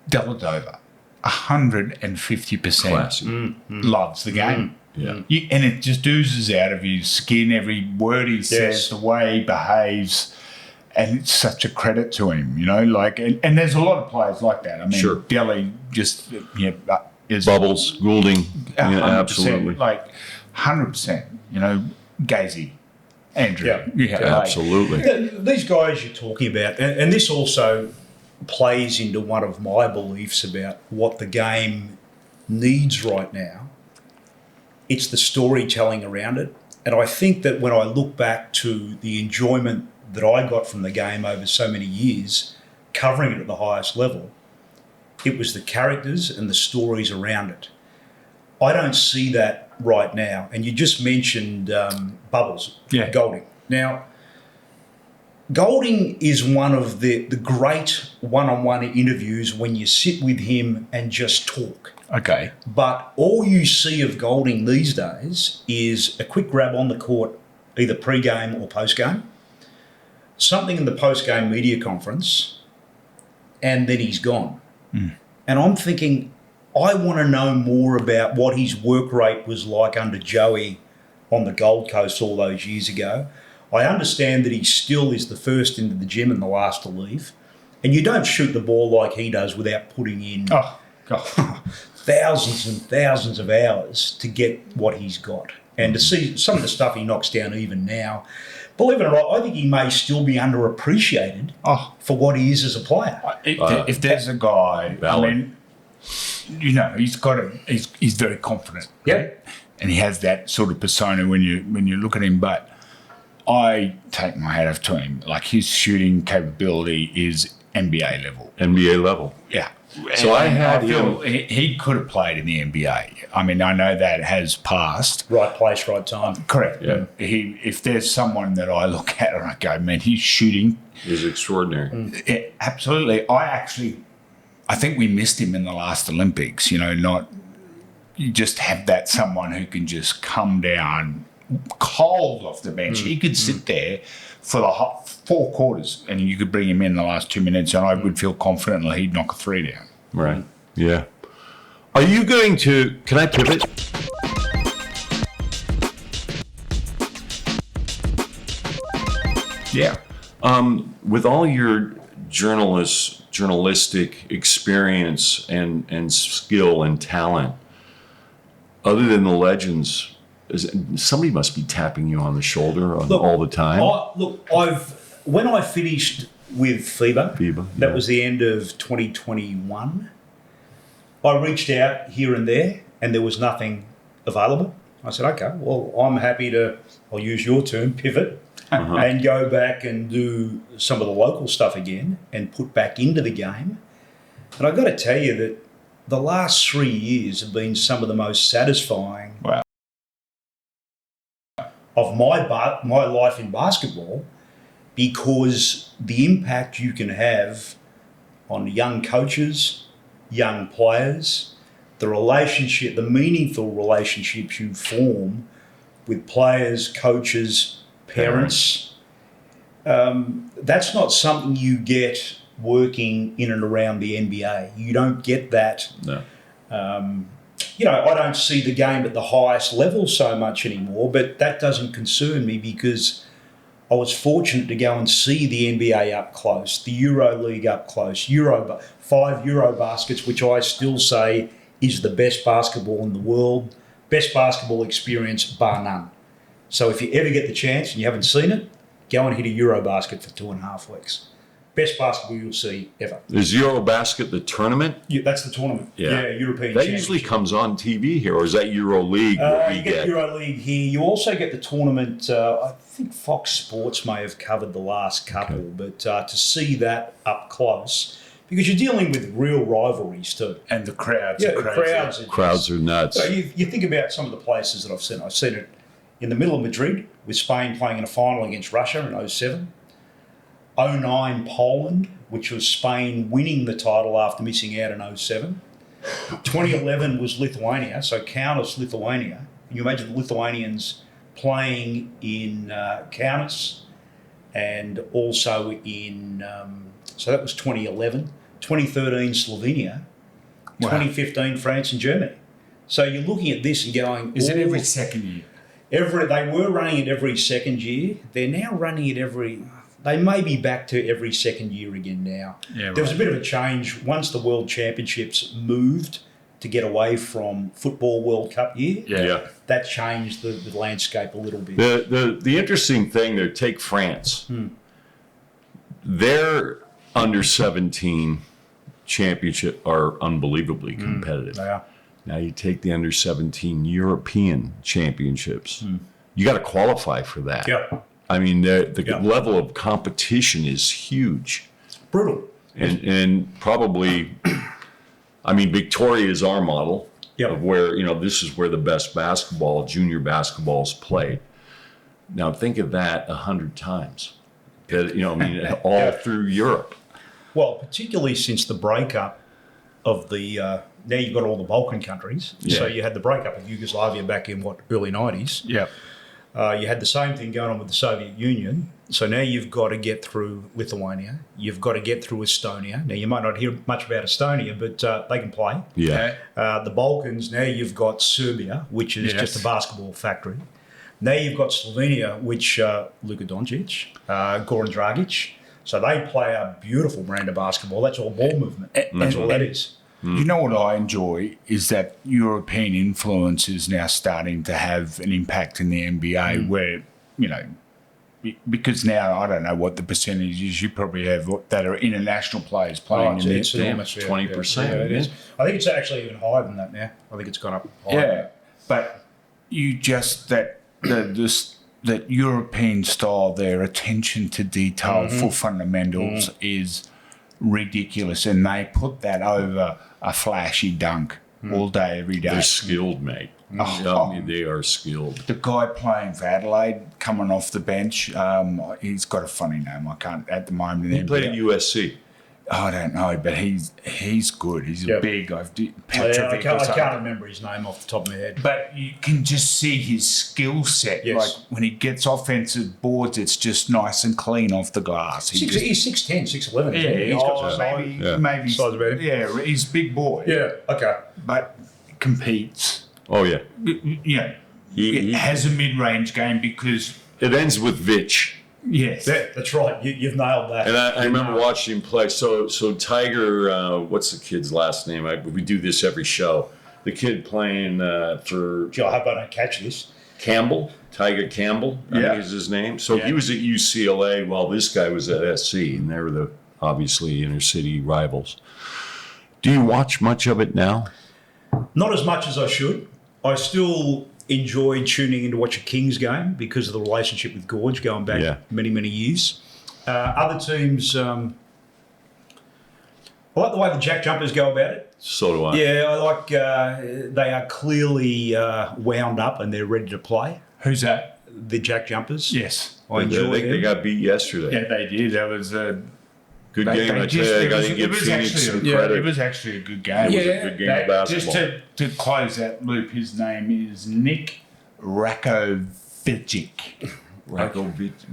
Dellavedova, 150% loves the game. Yeah. And it just oozes out of his skin, every word he says, the way he behaves. And it's such a credit to him, and there's a lot of players like that. I mean, Sure. Delhi just is Bubbles, Goulding, 100%, absolutely. 100%, Gazy, Andrew. Absolutely. These guys you're talking about, and this also plays into one of my beliefs about what the game needs right now. It's the storytelling around it. And I think that when I look back to the enjoyment that I got from the game over so many years, covering it at the highest level, it was the characters and the stories around it. I don't see that right now. And you just mentioned Bubbles, Goulding. Now, Goulding is one of the great one-on-one interviews when you sit with him and just talk. Okay. But all you see of Goulding these days is a quick grab on the court, either pre-game or post-game, something in the post-game media conference, and then he's gone. And I'm thinking, I want to know more about what his work rate was like under Joey on the Gold Coast all those years ago. I understand that he still is the first into the gym and the last to leave. And you don't shoot the ball like he does without putting in thousands and thousands of hours to get what he's got. And to see some of the stuff he knocks down even now, believe it or not, I think he may still be underappreciated for what he is as a player. If there's a guy, Valid. I mean, you know, he's very confident. Yep. Right? And he has that sort of persona when you look at him. But I take my hat off to him. Like, his shooting capability is NBA level. NBA level. Yeah. So I feel he could have played in the NBA. I mean, I know that has passed. Right place, right time. Correct. Yeah. If there's someone that I look at and I go, man, his shooting is extraordinary. Yeah, absolutely. I think we missed him in the last Olympics. You know, you just have that someone who can just come down cold off the bench. He could sit there for the 4 quarters, and you could bring him in the last 2 minutes, and I would feel confidently he'd knock a 3 down. Right. Yeah. Are you going to? Can I pivot? Yeah. With all your journalistic experience and skill and talent, other than the legends, somebody must be tapping you on the shoulder all the time. When I finished with FIBA, that yeah. was the end of 2021, I reached out here and there, and there was nothing available. I said, okay, well, I'm happy to, I'll use your term, pivot, and go back and do some of the local stuff again and put back into the game. And I've got to tell you that the last 3 years have been some of the most satisfying of my life in basketball, because the impact you can have on young coaches, young players, the meaningful relationships you form with players, coaches, parents. That's not something you get working in and around the NBA. You don't get that. No. I don't see the game at the highest level so much anymore, but that doesn't concern me, because I was fortunate to go and see the NBA up close, the Euro League up close, 5 Euro baskets, which I still say is the best basketball in the world, best basketball experience bar none. So if you ever get the chance and you haven't seen it, go and hit a Euro basket for 2.5 weeks. Best basketball you'll see ever. Is Eurobasket the tournament? Yeah, that's the tournament. Yeah. European That usually comes on TV here, or is that Euro League? You get Euro League here. You also get the tournament. I think Fox Sports may have covered the last couple, but to see that up close, because you're dealing with real rivalries too. And the crowds are crazy. Crowds are nuts. So you think about some of the places that I've seen. I've seen it in the middle of Madrid, with Spain playing in a final against Russia in 2007. 2009 Poland, which was Spain winning the title after missing out in 2007. 2011 was Lithuania, so Kaunas, Lithuania. Can you imagine the Lithuanians playing in Kaunas, and also in, so that was 2011. 2013 Slovenia. 2015 France and Germany. So you're looking at this and going... Is it every second year? They were running it every second year. They're now running it they may be back to every second year again now. Yeah, there was a bit of a change once the World Championships moved to get away from Football World Cup year. Yeah. That changed the landscape a little bit. The interesting thing there, take France. Their under 17 championship are unbelievably competitive. They are. Now you take the under 17 European championships. You got to qualify for that. Yeah. I mean, the level of competition is huge. Brutal. And probably, I mean, Victoria is our model of where, this is where the best junior basketball is played. Now think of that 100 times, all through Europe. Well, particularly since the breakup of the, now you've got all the Balkan countries. Yeah. So you had the breakup of Yugoslavia back in early 90s. Yeah. You had the same thing going on with the Soviet Union. So now you've got to get through Lithuania. You've got to get through Estonia. Now, you might not hear much about Estonia, but they can play. Yeah. The Balkans, now you've got Serbia, which is just a basketball factory. Now you've got Slovenia, which Luka Doncic, Goran Dragic. So they play a beautiful brand of basketball. That's all ball movement. That's all that is. You know what I enjoy is that European influence is now starting to have an impact in the NBA where, you know, because now I don't know what the percentage is. You probably have that are international players playing in it's there. enormous. 20%. Yeah, it is. I think it's actually even higher than that now. I think it's gone up higher. Yeah, but you just that European style, their attention to detail for fundamentals is ridiculous, and they put that over a flashy dunk all day, every day. They're skilled, mate. I mean, they are skilled. The guy playing for Adelaide, coming off the bench, he's got a funny name. I can't at the moment. He played at USC. I don't know, but he's good. He's big. I can't remember his name off the top of my head. But you can just see his skill set. Yes. Like when he gets offensive boards, it's just nice and clean off the glass. He's 6'10", 6'11". Yeah, He's got maybe size about him. Yeah, he's a big boy. Yeah, okay. But competes. Oh, yeah. You know, He has a mid-range game because it ends with Vitch. yes, Yeah, that's right. You've nailed that. And I remember watching him play. So Tiger, what's the kid's last name? We do this every show. The kid playing for Gee, I hope I don't catch this. Campbell, Tiger Campbell, I think is his name. So he was at UCLA while this guy was at SC, and they were the obviously inner city rivals. Do you watch much of it now? Not as much as I should. I still enjoy tuning in to watch a Kings game because of the relationship with Gorge going back many, many years. Other teams, I like the way the Jack Jumpers go about it. So do I. Yeah, I like they are clearly wound up and they're ready to play. who's that? The Jack Jumpers. Yes, I enjoy they them. got beat yesterday. yeah, they did. That was a Good game. I tell you, I got to give Phoenix some credit. It was actually a good game. It was a good game of basketball. Just to close that loop, his name is Nick Rakovic.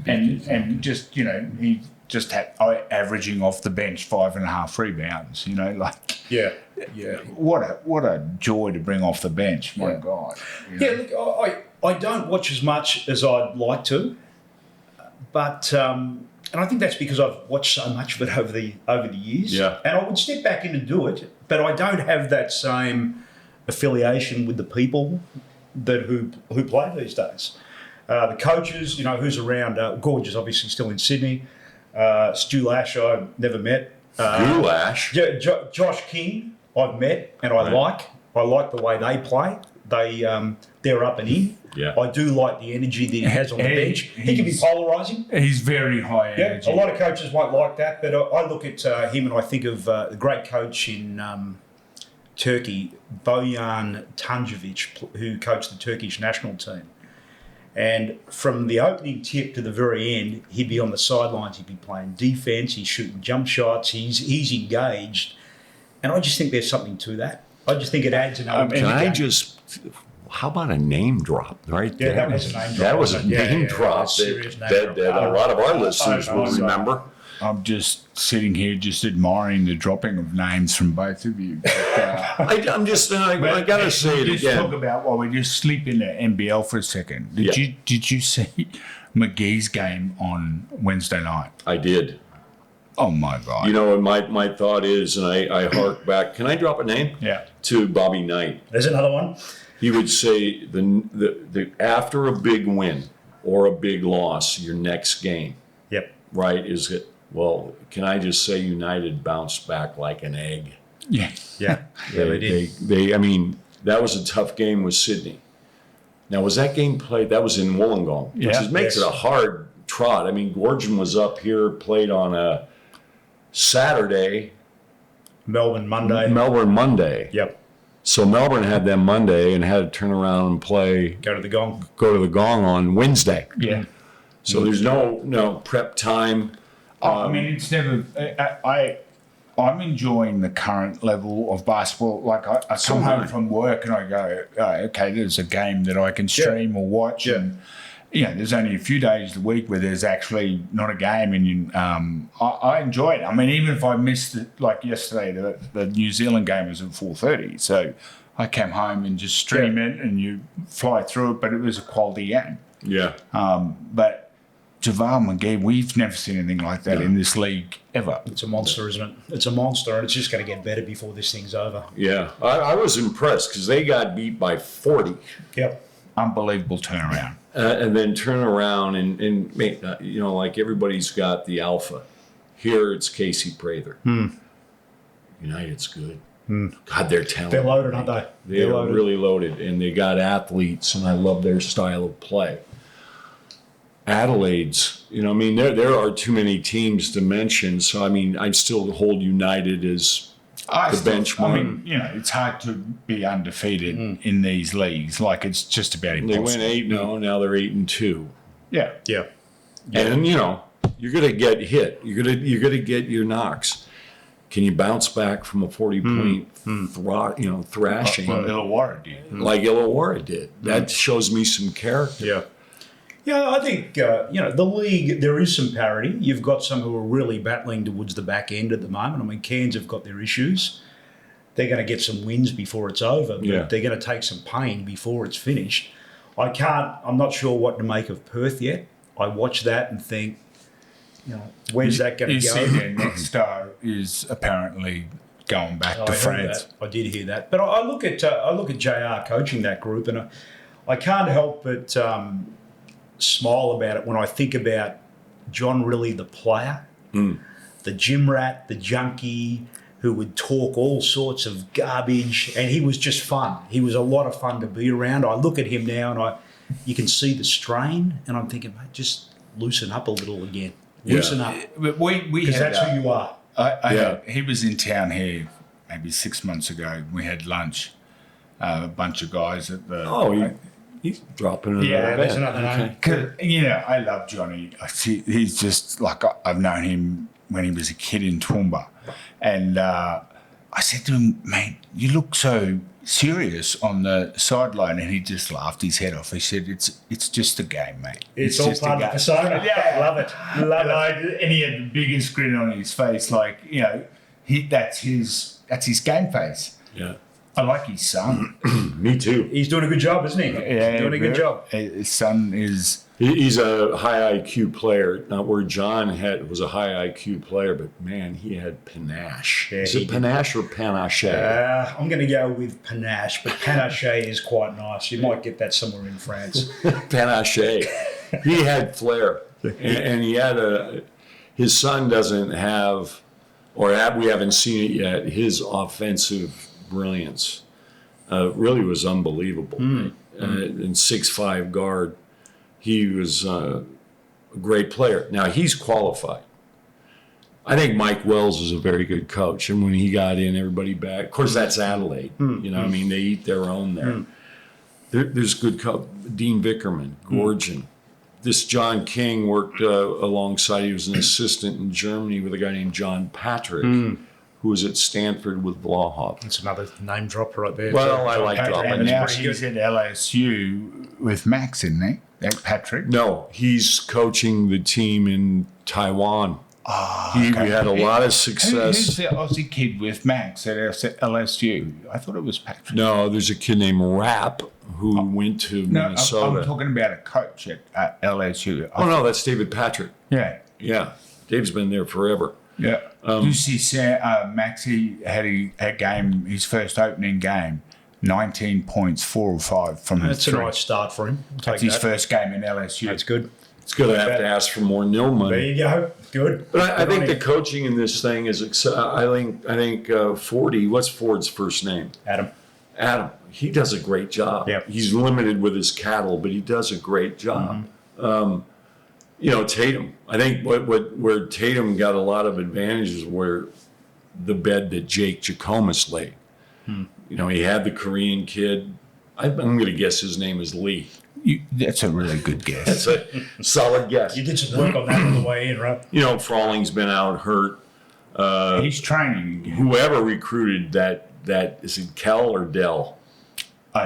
And just, you know, he just had averaging off the bench 5.5 rebounds, you know, like Yeah. what a joy to bring off the bench, my God. You know? Yeah, look, I don't watch as much as I'd like to, but and I think that's because I've watched so much of it over the years. Yeah. And I would step back in and do it, but I don't have that same affiliation with the people who play these days. The coaches, you know, who's around. Gorge is obviously still in Sydney. Stu Lash, I've never met. Goulash. Josh King, I've met, and I like the way they play. They're up and in. Yeah. I do like the energy that he has on the bench. He can be polarising. He's very high Yeah, energy. a lot of coaches won't like that, but I look at him and I think of the great coach in Turkey, Bojan Tanjevic, who coached the Turkish national team. And from the opening tip to the very end, he'd be on the sidelines, he'd be playing defence, he's shooting jump shots, he's engaged. And I just think there's something to that. I just think it adds an element. How about a name drop right there? that was a name drop. That was a name drop serious name that drop. a lot of our listeners will remember. I'm just sitting here just admiring the dropping of names from both of you. But, I'm just, I got to say it just again. talk about while we just sleep in the NBL for a second. Did you see McGee's game on Wednesday night? I did. Oh my God! You know, my thought is, and I hark back. Can I drop a name? Yeah. To Bobby Knight. There's another one. He would say the after a big win or a big loss, your next game, Yep. right? Is it? Well, can I just say United bounced back like an egg? Yeah. Yeah. They did. They I mean, that was a tough game with Sydney. Now, was that game played? That was in Wollongong, which makes it a hard trot. I mean, Gorgon was up here, played on a Saturday. Melbourne Monday. Yep. So Melbourne had them Monday and had to turn around and Go to the Gong. go to the Gong on Wednesday. Yeah. So there's no prep time. I mean, it's never. I'm enjoying the current level of basketball. Like I come home from work and I go, oh, okay, there's a game that I can stream or watch. Yeah. And there's only a few days a week where there's actually not a game, and I enjoy it. I mean, even if I missed it, like yesterday, the New Zealand game was at 4:30, so I came home and just stream it, and you fly through it. But it was a quality game. Yeah. But JaVale McGee, we've never seen anything like that in this league ever. It's a monster, isn't it? It's a monster, and it's just going to get better before this thing's over. Yeah, I was impressed because they got beat by 40. Yep. Unbelievable turnaround. And then turn around and make, like everybody's got the alpha. Here it's Casey Prather. United's good. God, they're talented. They're loaded, aren't they? They're really loaded, and they got athletes, and I love their style of play. Adelaide's, there are too many teams to mention. So, I still hold United as the benchmark. It's hard to be undefeated in these leagues. Like, it's just about impossible. They went 8-0, now they're 8-2. Yeah. Yeah. And, you're going to get hit. You're going to get your knocks. Can you bounce back from a 40-point thrashing? Well, Illawarra did. Like Illawarra did. That shows me some character. Yeah. Yeah, I think, the league, there is some parity. You've got some who are really battling towards the back end at the moment. Cairns have got their issues. They're going to get some wins before it's over, but they're going to take some pain before it's finished. I'm not sure what to make of Perth yet. I watch that and think, where's that going to go? You see their next star is apparently going back to France. I did hear that. But I look at JR coaching that group, and I can't help but smile about it when I think about John Rillie, the player, the gym rat, the junkie, who would talk all sorts of garbage, and he was just fun. He was a lot of fun to be around. I look at him now, and you can see the strain, and I'm thinking, mate, just loosen up a little again. Loosen up. Because that's who you are. He was in town here maybe 6 months ago. We had lunch. A bunch of guys at the... He's dropping it. Yeah, that's another name. I love Johnny. He's just like, I've known him when he was a kid in Toowoomba. And I said to him, mate, you look so serious on the sideline. And he just laughed his head off. He said, it's just a game, mate. It's all part of the persona. Yeah, love it. And he had the biggest grin on his face. Like, that's his game face. Yeah. I like his son. Me too. He's doing a good job, isn't he? Yeah, He's doing a good job. His son is... He's a high IQ player. Not where John was a high IQ player, but man, he had panache. Yeah, is it panache or panache? I'm going to go with panache, but panache is quite nice. You might get that somewhere in France. Panache. He had flair, and he had his son doesn't have, or we haven't seen it yet. His offensive brilliance really was unbelievable. And 6'5" guard. He was a great player. Now, he's qualified. I think Mike Wells is a very good coach. And when he got in, everybody back. Of course, that's Adelaide. They eat their own there. There's good coach. Dean Vickerman, Gorgian. This John King worked alongside. He was an assistant in Germany with a guy named John Patrick, who was at Stanford with Vlahoff. That's another name dropper right there. Well, I like dropping. And now he's at LSU with Max, isn't he? Patrick? No, he's coaching the team in Taiwan. We had a lot of success. Who's the Aussie kid with Max at LSU? I thought it was Patrick. No, there's a kid named Rapp who went to Minnesota. I'm talking about a coach at LSU. No, that's David Patrick. Yeah. Yeah, Dave's been there forever. Yeah. You see, Max, he had a game, his first opening game, 19 points, 4 or 5 from his That's three. a nice start for him. That's his first game in LSU. That's good. It's going to have to ask for more nil There money. you go. Good. But I think the coaching in this thing is. I think Fordy. What's Ford's first name? Adam. He does a great job. Yep. He's limited with his cattle, but he does a great job. Tatum. I think where Tatum got a lot of advantages were the bed that Jake Jackomas laid. He had the Korean kid. I'm going to guess his name is Lee. That's a really good guess. That's a solid guess. You did some work on that on the way in, right? Frawling's been out hurt. He's training. Whoever recruited that is it Kell or Dell?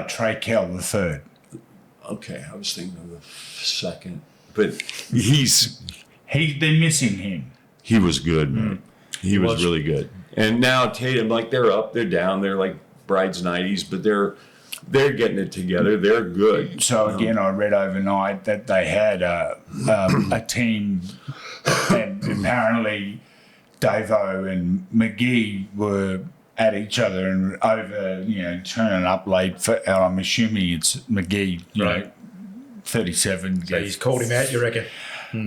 Trey Kell the third. Okay, I was thinking of the second, but they're missing him. He was good, man. He was really good. And now Tatum, they're up, they're down, they're like brides 90s, but they're getting it together. They're good. So again, I read overnight that they had a team, and apparently Davo and McGee were at each other and over, turning up late. I'm assuming it's McGee, Right. 37. So he's called him out, you reckon?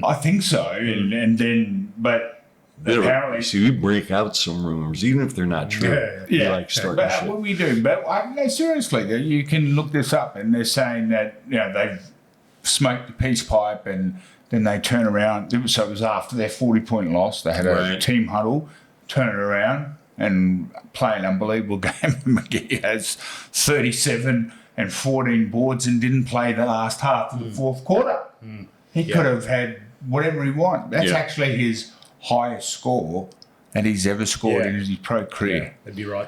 I think so, and then but apparently. So you break out some rumors, even if they're not true. You like starting but shit. what we do, but no, seriously, you can look this up, and they're saying that they've smoked the peace pipe, and then they turn around. So it was after their 40-point loss. They had a Right. team huddle, turn it around, and play an unbelievable game. McGee has 37 and 14 boards and didn't play the last half of the fourth quarter. He could have had whatever he wanted. That's actually his highest score that he's ever scored in his pro career. That'd be right.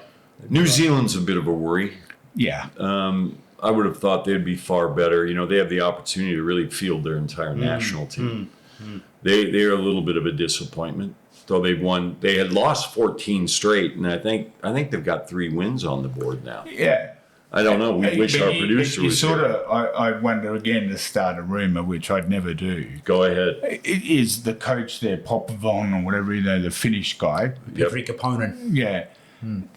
New Zealand's a bit of a worry. Yeah. I would have thought they'd be far better. They have the opportunity to really field their entire national team. They're a little bit of a disappointment. Though they had lost 14 straight, and I think they've got 3 wins on the board now. Yeah. I don't know. We wish our producer was here. I wonder again to start a rumour, which I'd never do. Go ahead. It is the coach there, Popovon or whatever, the Finnish guy. Petri Kaponen. Yeah.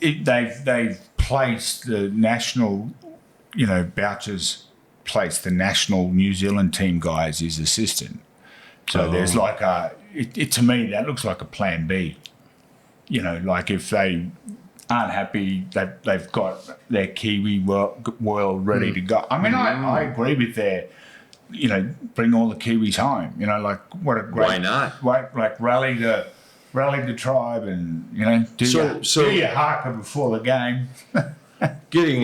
They've placed the national, Boucher's placed the national New Zealand team guy as his assistant. So there's like to me, that looks like a plan B. Like if they aren't happy, they've got their Kiwi world ready to go. I mean, I agree with their, bring all the Kiwis home. Like what a great. Why not? Like rally the tribe and, do your haka before the game. Getting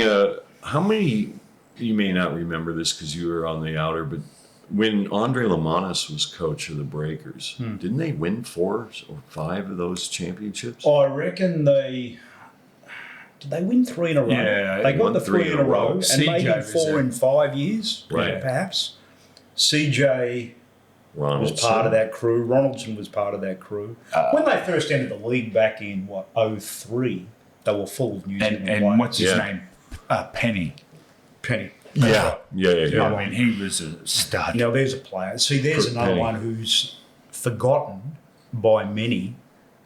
how many? You may not remember this because you were on the outer, but when Andre Lamanis was coach of the Breakers, didn't they win 4 or 5 of those championships? I reckon did they win 3 in a row? Yeah, they got won the 3 in a row, and CJ maybe was 4 there. in 5 years, Right. perhaps. CJ was part of that crew. Ronaldson was part of that crew. When they first entered the league back in 03, they were full of New Zealand players. And what's his name? Penny. Penny. Yeah. I mean, he was a stud. Now there's a player. See, there's another Penny. one who's forgotten by many,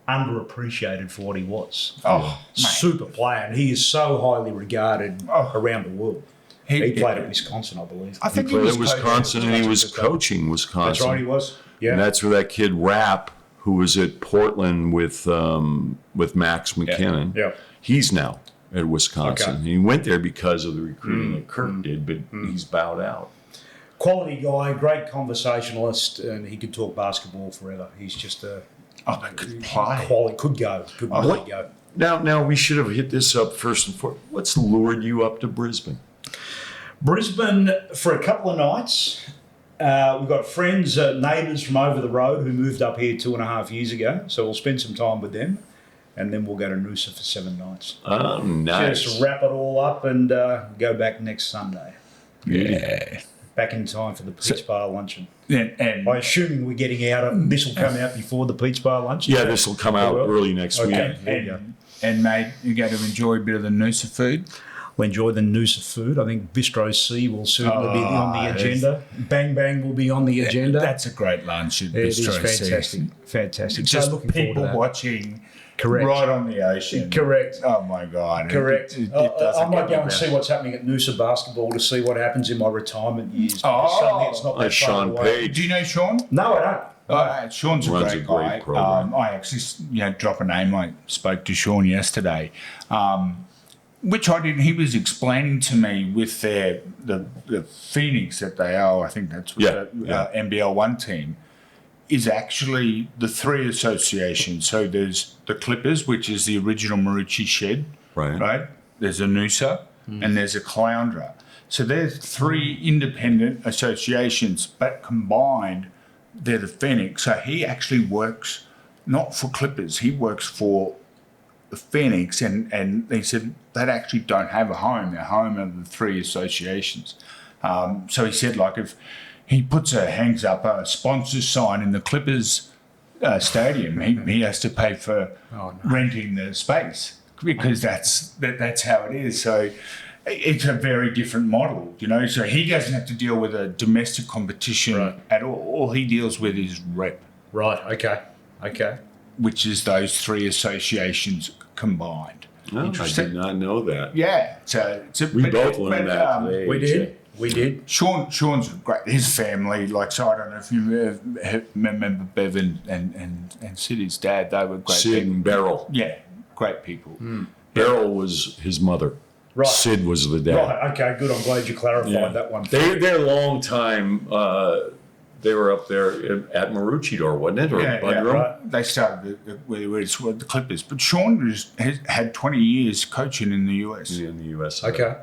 underappreciated for what he was. Oh, mate. Super player, and he is so highly regarded around the world. He played at Wisconsin, I believe. I He think played was at Wisconsin, and he was coaching That's Wisconsin. right, he was. Yeah. And that's where that kid Rapp, who was at Portland with Max McKinnon, Yeah. he's now at Wisconsin. Okay. And he went there because of the recruiting that Kirk did, but he's bowed out. Quality guy, great conversationalist, and he could talk basketball forever. He's just a they could play. quality. Could really go. Now we should have hit this up first and foremost. What's lured you up to Brisbane? Brisbane for a couple of nights. We've got friends, neighbours from over the road who moved up here 2.5 years ago. So we'll spend some time with them, and then we'll go to Noosa for 7 nights. Oh, nice. Just wrap it all up and go back next Sunday. Yeah. Back in time for the Peach Bar luncheon. And By assuming we're getting out, this will come out before the Peach Bar luncheon. Yeah, this will come out early next week. There you go. and mate, you go to enjoy a bit of the Noosa food. We'll enjoy the Noosa food. I think Bistro C will certainly be on the agenda. Bang Bang will be on the agenda. That's a great lunch at It is Bistro C. fantastic. Fantastic. Just so looking forward to people that. watching Correct. right on the ocean. Correct. Oh my God. Correct. It I doesn't might get go any and see better. what's happening at Noosa basketball to see what happens in my retirement years. Because Oh. suddenly it's not that That's far Sean away. Page. Do you know Sean? No, I don't. Sean's a Runs great a great guy. program. I actually, drop a name. I spoke to Sean yesterday, which I didn't. He was explaining to me with the Phoenix that they are. I think that's what the NBL 1 team is actually the 3 associations. So there's the Clippers, which is the original Marucci Shed, right? There's a Noosa and there's a Caloundra. So there's 3 independent associations, but combined, they're the Phoenix. So he actually works not for Clippers, he works for the Phoenix, and he said they actually don't have a home. Their home are the 3 associations. So he said, like, if he hangs up a sponsor sign in the Clippers stadium, he has to pay for renting the space because that's how it is. So it's a very different model, So he doesn't have to deal with a domestic competition at all. All he deals with is rep. Right. Okay. Which is those three associations combined. Oh, I did not know that. Yeah. We both learned that today. We did. Sean's great. His family, so I don't know if you remember Bevan and Sid's dad. They were great. Sid and Beryl. Yeah, great people. Beryl was his mother. Right. Sid was the dad. Right. Okay. Good. I'm glad you clarified that one. They're long time. They were up there at Maroochydore, wasn't it? Or Budroom? Right. They started where it's the Clippers. But Sean has had 20 years coaching in the US. Yeah, in the US. Okay.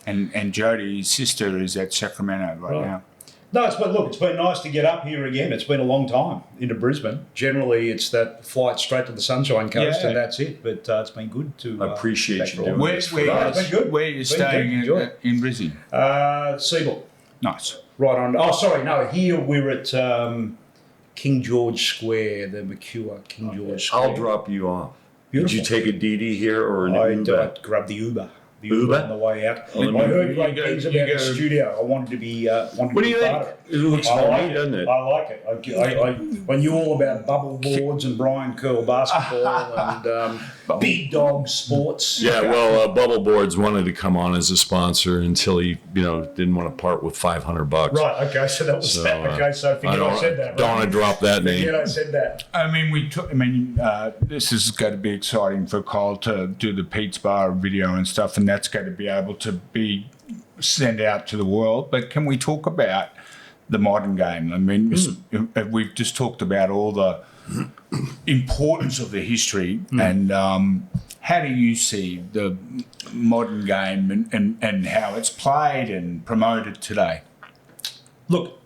And Jodie, his sister, is at Sacramento right now. No, it's been nice to get up here again. It's been a long time into Brisbane. Generally, it's that flight straight to the Sunshine Coast and that's it. But it's been good to. I appreciate you doing this. Where are you staying in Brisbane? Seaboard. Nice. Right on. Oh, sorry. No, here we're at King George Square, the Mercure King George Square. I'll drop you off. Beautiful. Did you take a DD here or an Uber? I grabbed the Uber. Uber? On the way out. Oh, I heard great things about the studio. I wanted to be part of it. It looks funny, doesn't it? I like it. I knew all about bubble boards and Brian Curl basketball and big dog sports. Yeah, well, Bubble Boards wanted to come on as a sponsor until he, didn't want to part with $500. Right. Okay. So that was that. Okay. So forget I said that. Don't want to drop that name. Forget I said that. I mean, this is going to be exciting for Kyle to do the Pete's Bar video and stuff, and that's going to be able to be sent out to the world. But can we talk about the modern game? I mean, we've just talked about all the importance of the history and how do you see the modern game and how it's played and promoted today? Look,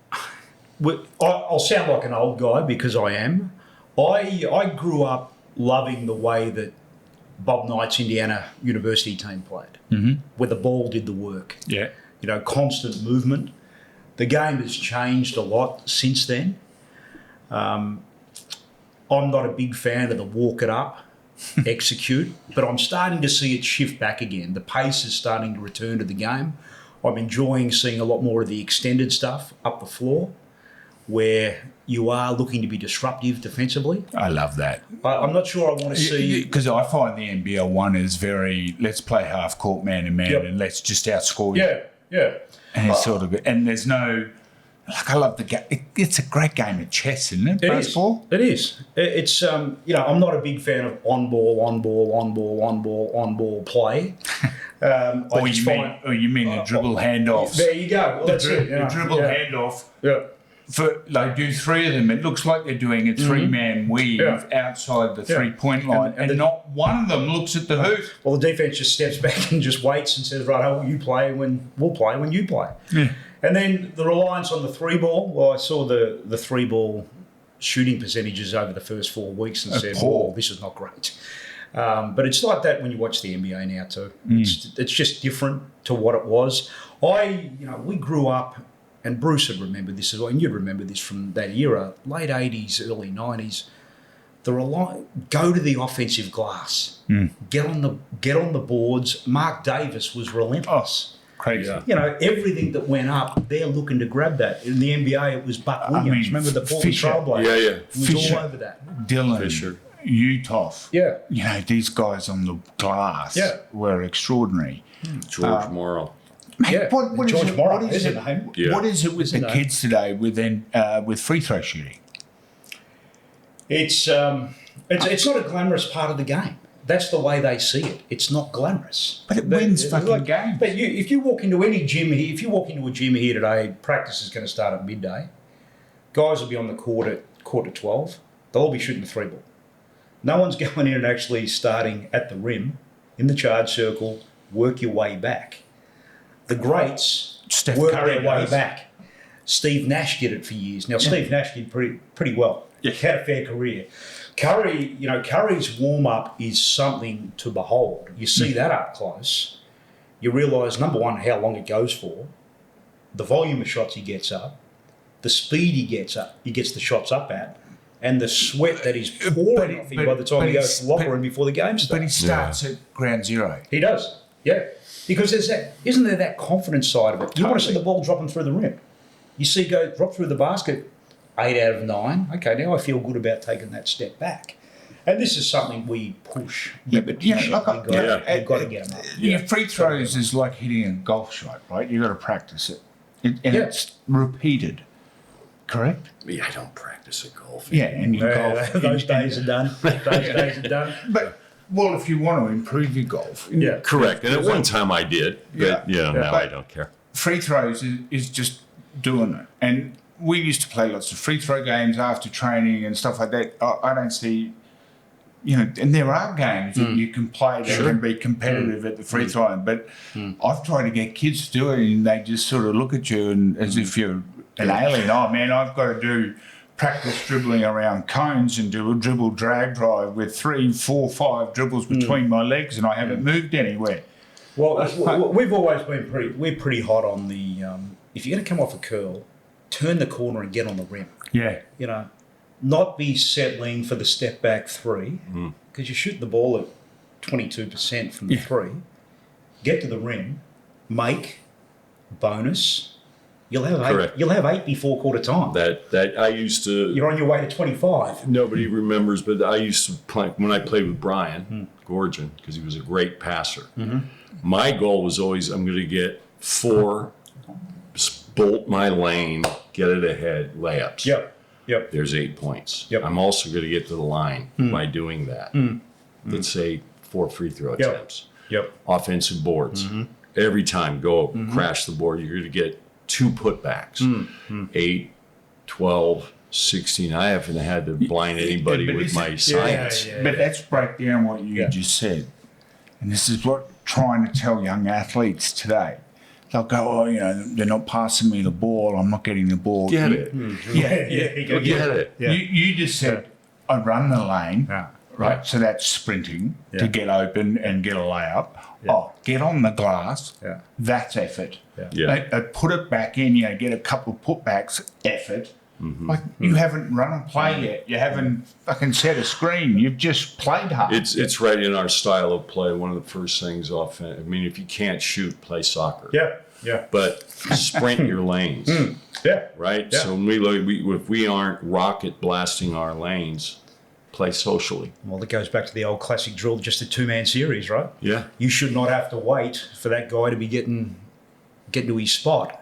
I'll sound like an old guy because I am. I grew up loving the way that Bob Knight's Indiana University team played, where the ball did the work. Yeah. Constant movement. The game has changed a lot since then. I'm not a big fan of the walk it up, execute, but I'm starting to see it shift back again. The pace is starting to return to the game. I'm enjoying seeing a lot more of the extended stuff up the floor, where you are looking to be disruptive defensively. I love that. I'm not sure I want to see... Because I find the NBL one is very, let's play half court man to man and let's just outscore you. Yeah. And it's sort of, and there's no, I love the game. It's a great game of chess, isn't it? Basketball? It is. It's, I'm not a big fan of on-ball play. You mean a dribble handoffs? There you go. Well, that's it. The dribble handoff. Yeah. They do three of them. It looks like they're doing a three-man weave outside the three-point line, and not one of them looks at the hoop. Well, the defense just steps back and just waits and says, "Right, we'll play when you play." Yeah. And then the reliance on the three ball. Well, I saw the three ball shooting percentages over the first 4 weeks and said, "Oh, this is not great." But it's like that when you watch the NBA now too. It's just different to what it was. We grew up. And Bruce would remember this as well, and you'd remember this from that era, late 80s, early 90s. Go to the offensive glass. Get on the boards. Mark Davis was relentless. Crazy. Everything that went up, they're looking to grab that. In the NBA, it was Buck Williams. Remember the Portland Trailblazers? Yeah. It was Fisher, all over that. Dylan, Fisher, Utah. Yeah. These guys on the glass were extraordinary. George Morrow. Mate, what is George it? Morrow, What is isn't it? it? Yeah. What is it with the kids today with free throw shooting? It's not a glamorous part of the game. That's the way they see it. It's not glamorous. But it wins fucking games. But if you walk into any gym here, if you walk into a gym here today, practice is going to start at midday. Guys will be on the court at 12. They'll all be shooting the three ball. No one's going in and actually starting at the rim, in the charge circle, work your way back. The greats work their way back. Steve Nash did it for years. Now, Steve Nash did pretty well. Yeah. Had a fair career. Curry's warm-up is something to behold. You see that up close. You realise, number one, how long it goes for, the volume of shots he gets up, the speed he gets the shots up at, and the sweat that he's pouring off him by the time he goes to the locker room before the game starts. But he starts at ground zero. He does. Yeah, because isn't there that confidence side of it? You want to see the ball dropping through the rim. You see drop through the basket, 8 out of 9. Okay, now I feel good about taking that step back. And this is something we push. Yeah, but You've got to get them up. Your free throws is like hitting a golf shot, right? You've got to practice it. And it's repeated, correct? Yeah, I don't practice at golf. Yeah, and you golf. Those days are done. Those days are done. But, well, if you want to improve your golf. Yeah. Correct. And at one time I did, but now I don't care. Free throws is just doing it. And we used to play lots of free throw games after training and stuff like that. I don't see, and there are games that you can play that can be competitive at the free throw line. But I've tried to get kids to do it and they just sort of look at you and as if you're an alien. Oh, man, I've got to do practice dribbling around cones and do a dribble drag drive with 3, 4, 5 dribbles between my legs and I haven't moved anywhere. Well, we've always been pretty hot on the if you're going to come off a curl, turn the corner and get on the rim. Yeah. Not be settling for the step back 3 because you're shooting the ball at 22% from the 3. Get to the rim, make bonus. You'll have 8. You'll have 8 before quarter time. That I used to. You're on your way to 25. Nobody remembers, but I used to play when I played with Brian Gorgon because he was a great passer. My goal was always I'm going to get 4, bolt my lane, get it ahead, layups. Yep. There's 8 points. Yep. I'm also going to get to the line by doing that. Let's say 4 free throw attempts. Yep. Offensive boards. Every time, go crash the board. You're going to get 2 putbacks. 8, 12, 16. I haven't had to blind anybody with my science. But let's break down what you just said. And this is what trying to tell young athletes today. They'll go, they're not passing me the ball. I'm not getting the ball. Get it. Get it. Yeah. You just said, I run the lane, right? So that's sprinting to get open and get a layup. Yeah. Oh, get on the glass. Yeah. That's effort. Yeah. They put it back in, get a couple of putbacks, effort. Like you haven't run a play yet. You haven't fucking set a screen. You've just played hard. It's right in our style of play. One of the first things often, if you can't shoot, play soccer. Yeah. But sprint your lanes. Right? Yeah. So if we aren't rocket blasting our lanes, play socially. Well, that goes back to the old classic drill, just a 2-man series, right? Yeah. You should not have to wait for that guy to be getting to his spot.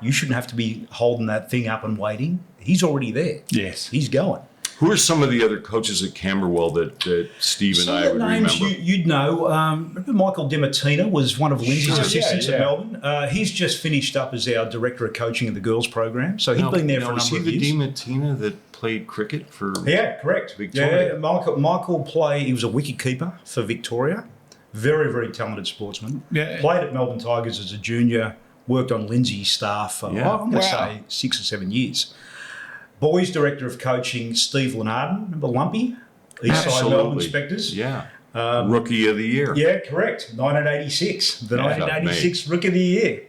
You shouldn't have to be holding that thing up and waiting. He's already there. Yes. He's going. Who are some of the other coaches at Camberwell that Steve and I would names remember? You'd know. Remember Michael DiMartina was one of Lindsay's assistants at Melbourne. He's just finished up as our director of coaching of the girls program. So he'd been there for a number of years. Was he the DiMartina that played cricket for correct. Victoria? Yeah, Michael played, he was a wicket keeper for Victoria. Very, very talented sportsman. Yeah. Played at Melbourne Tigers as a junior, worked on Lindsay's staff for, I'm going to say, 6 or 7 years. Boys director of coaching, Steve Lenarden, remember Lumpy? Eastside Melbourne Inspectors. Yeah. Rookie of the year. Yeah, correct. 1986. The 1986 Rookie of the Year.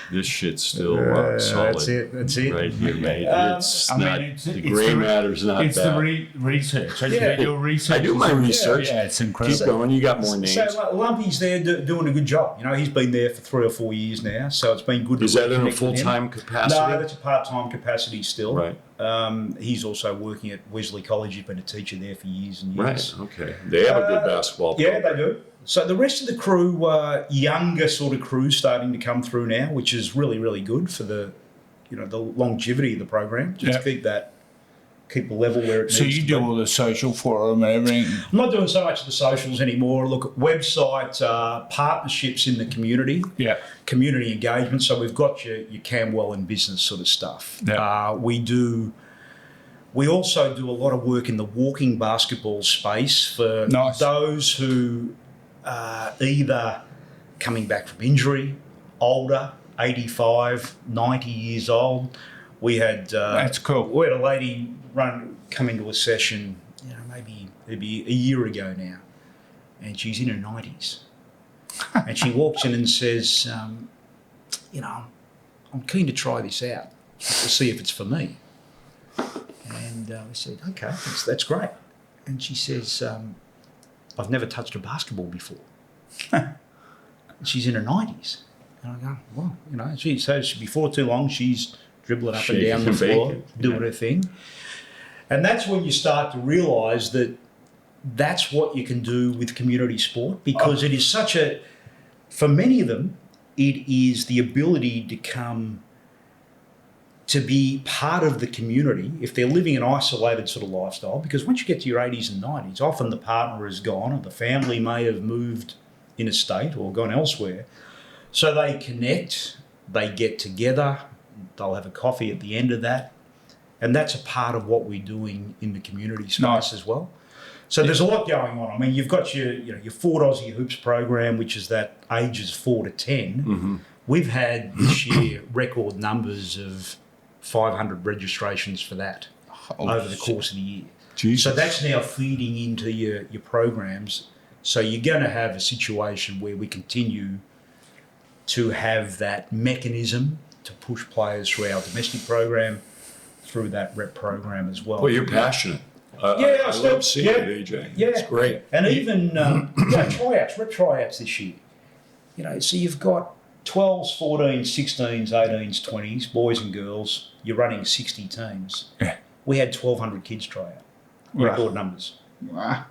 This shit's still rock solid. That's it. Right here, mate. The grey matter's not bad. It's the research. Your research. I do my research. Yeah, it's incredible. Keep going. You got more names. So Lumpy's there doing a good job. He's been there for 3 or 4 years now, so it's been good. Is that in a full-time capacity? No, that's a part-time capacity still. Right. He's also working at Wesley College. He's been a teacher there for years and years. Right. Okay. They have a good basketball program. Yeah, they do. So the rest of the crew, younger sort of crew, starting to come through now, which is really, really good for the, the longevity of the program. Just keep the level where it needs to be. So you do all the social for them and everything? I'm not doing so much of the socials anymore. Look, website, partnerships in the community, community engagement. So we've got your Camberwell and business sort of stuff. Yeah. We also do a lot of work in the walking basketball space for those who are either coming back from injury, older, 85, 90 years old. We had that's cool. We had a lady come into a session, maybe a year ago now, and she's in her 90s, and she walks in and says, I'm keen to try this out to see if it's for me. And we said, okay, that's great. And she says, I've never touched a basketball before. she's in her 90s. And I go, well, you know, so before too long, she's dribbling up and down the floor, doing her thing. And that's when you start to realise that that's what you can do with community sport, because it is such a, for many of them, it is the ability to be part of the community if they're living an isolated sort of lifestyle. Because once you get to your 80s and 90s, often the partner is gone or the family may have moved interstate or gone elsewhere. So they connect, they get together, they'll have a coffee at the end of that. And that's a part of what we're doing in the community space as well. So there's a lot going on. I mean, you've got your Ford Aussie Hoops program, which is that ages 4 to 10. Mm-hmm. We've had this year record numbers of 500 registrations for that over the course of the year. Jesus. So that's now feeding into your programs. So you're going to have a situation where we continue to have that mechanism to push players through our domestic program, through that rep program as well. Well, you're passionate. I love seeing it, AJ. Yeah. It's great. And even rep tryouts this year. You know, so you've got 12s, 14s, 16s, 18s, 20s, boys and girls. You're running 60 teams. Yeah. We had 1,200 kids try out. Record numbers. Wow.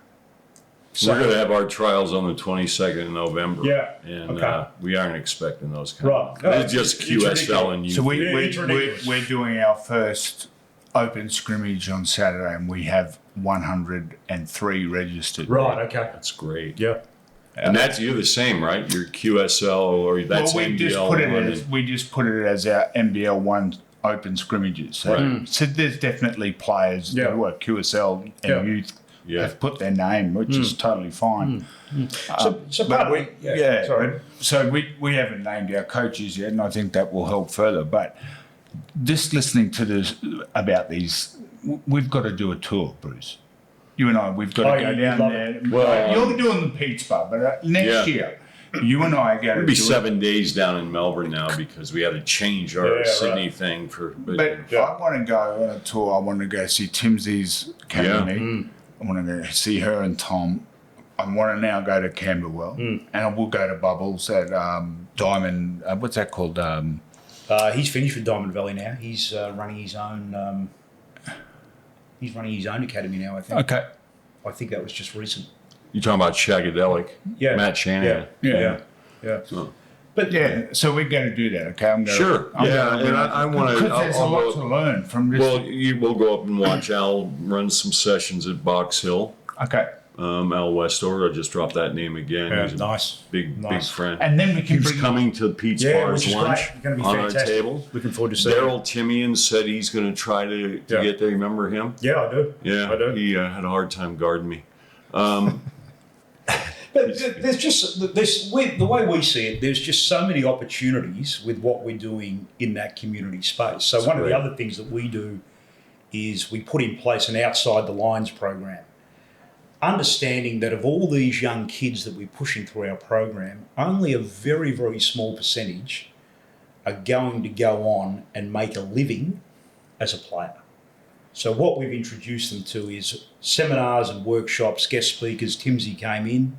So, we're going to have our trials on the 22nd of November. Yeah. And we aren't expecting those kind Right. of. No, It's just QSL and So youth. we're doing our first open scrimmage on Saturday, and we have 103 registered. right, okay. That's great. Yeah. And you're the same, right? Your QSL or that's Well, we just put it as our NBL 1 open scrimmages. So, Right. so there's definitely players who are QSL and youth have put their name, which is totally fine. So part of it, sorry. So we haven't named our coaches yet, and I think that will help further. But just listening to this about these, we've got to do a tour, Bruce. You and I, we've got to go down there. Well, you're doing the Pete's Bar, but next year, you and I are going to It'll be do 7 days down in Melbourne now because we had to change our Sydney thing for. But I want to go on a tour. I want to go see Timsy's academy. I want to go see her and Tom. I want to now go to Camberwell, and I will go to Bubbles at Diamond. What's that called? He's finished with Diamond Valley now. He's running his own. He's running his own academy now. I think. Okay. I think that was just recent. You're talking about Shagadelic. Yeah. Matt Shanahan. Yeah. So. But yeah, so we're going to do that. Okay. I'm going. Sure. And I want to. Because there's a lot to learn from this. Well, we'll go up and watch Al run some sessions at Box Hill. Okay. Al Westover, I just dropped that name again. Yeah, He's a nice. big friend. And then we can He's bring coming to Pete's Bar's lunch Going to be on fantastic. our table. Looking forward to seeing. Daryl Timian said he's going to try to get there. Remember him? Yeah, I do. Yeah, I do. he had a hard time guarding me. But there's just the way we see it. There's just so many opportunities with what we're doing in that community space. So one of the other things that we do is we put in place an outside the lines program. Understanding that of all these young kids that we're pushing through our program, only a very, very small percentage are going to go on and make a living as a player. So what we've introduced them to is seminars and workshops, guest speakers. Timsy came in,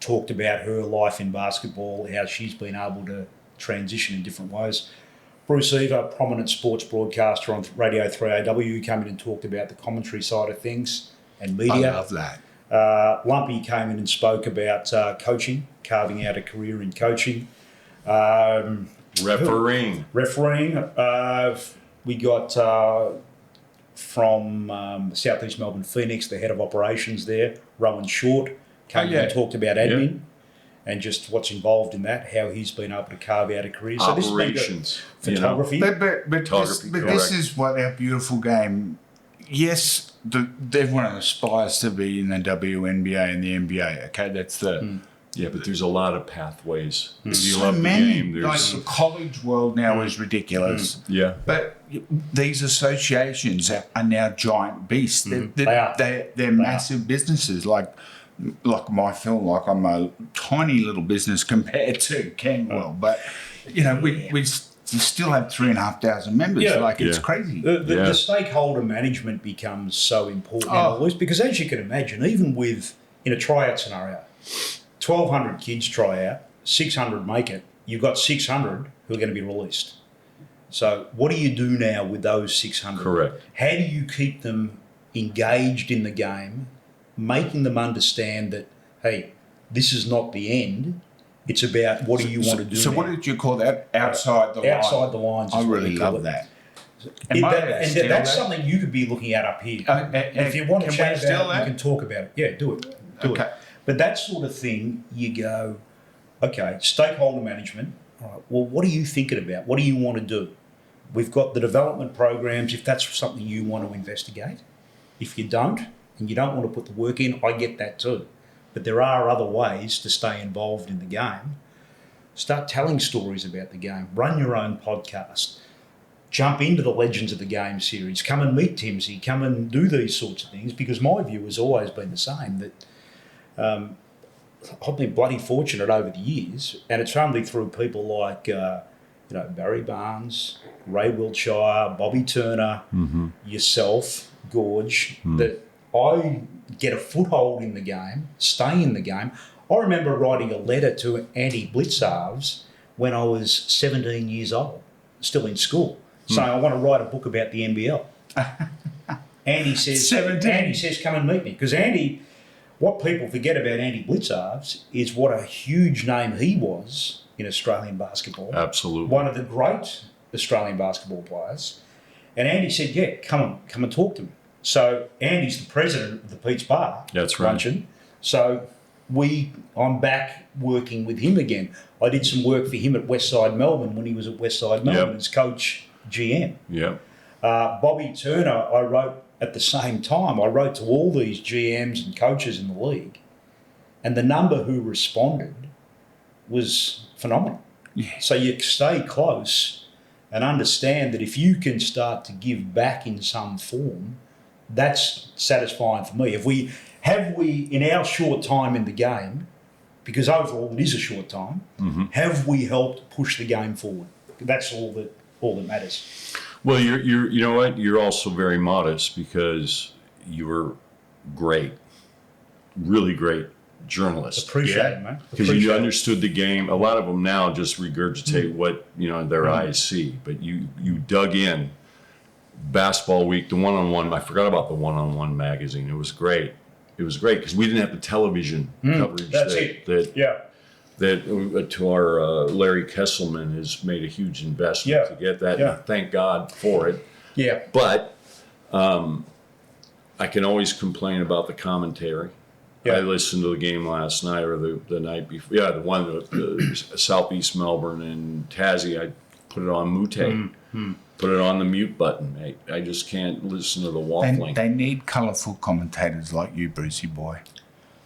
talked about her life in basketball, how she's been able to transition in different ways. Bruce Eva, prominent sports broadcaster on Radio 3AW, came in and talked about the commentary side of things and media. I love that. Lumpy came in and spoke about coaching, carving out a career in coaching. Refereeing. We got from South East Melbourne Phoenix, the head of operations there, Rowan Short, came in and talked about admin and just what's involved in that, how he's been able to carve out a career. So Operations. This is photography. But Photography, this is what our beautiful game. Yes, everyone aspires to be in the WNBA and the NBA. Okay, that's the. Yeah, but there's a lot of pathways. If you So love many. the game, Like the college world now is ridiculous. Yeah. But these associations are now giant beasts. They're massive businesses. Like my film, like I'm a tiny little business compared to Camberwell. But, we still have 3,500 members. It's crazy. The stakeholder management becomes so important in all this because, as you can imagine, even in a tryout scenario, 1,200 kids try out, 600 make it, you've got 600 who are going to be released. So what do you do now with those 600? Correct. How do you keep them engaged in the game, making them understand that, hey, this is not the end. It's about what do you want to do So now? what did you call that? Outside the line. Outside the lines. I is what really we call love it. that. And Am I allowed to that's steal that? something you could be looking at up here. If you want to can chat we steal about it, that? you can talk about it. Yeah, do it. Do Okay. it. But that sort of thing, you go, okay, stakeholder management. All right, well, what are you thinking about? What do you want to do? We've got the development programs, if that's something you want to investigate. If you don't, and you don't want to put the work in, I get that too. But there are other ways to stay involved in the game. Start telling stories about the game. Run your own podcast. Jump into the Legends of the Game series. Come and meet Timsy. Come and do these sorts of things, because my view has always been the same, that I've been bloody fortunate over the years, and it's only through people like Barry Barnes, Ray Wiltshire, Bobby Turner, yourself, Gorge, that I get a foothold in the game, stay in the game. I remember writing a letter to Andy Blitzarves when I was 17 years old, still in school, saying I want to write a book about the NBL. Andy says, 17. Andy says, come and meet me. Because Andy, what people forget about Andy Blitzarves is what a huge name he was in Australian basketball. Absolutely. One of the great Australian basketball players. And Andy said, yeah, come and talk to me. So Andy's the president of the Pete's Bar. That's right. Luncheon. So I'm back working with him again. I did some work for him at Westside Melbourne when he was at Westside Melbourne as coach GM. Yeah. Bobby Turner, I wrote at the same time. I wrote to all these GMs and coaches in the league, and the number who responded was phenomenal. Yeah. So you stay close and understand that if you can start to give back in some form, that's satisfying for me. Have we in our short time in the game, because overall it is a short time, have we helped push the game forward? That's all that matters. Well, you know what? You're also very modest, because you were great, really great journalist. Appreciate it, mate. Because Appreciate you it. understood the game. A lot of them now just regurgitate what their eyes see, but you dug in. Basketball Week, the one-on-one. I forgot about the one-on-one magazine. It was great. It was great because we didn't have the television coverage that to our Larry Kesselman has made a huge investment to get that. Yeah. Thank God for it. Yeah. But I can always complain about the commentary. Yeah. I listened to the game last night or the night before. Yeah, the one with the Southeast Melbourne and Tassie. I put it on Mute. Put it on the mute button, mate. I just can't listen to the waffling. They need colourful commentators like you, Brucey boy.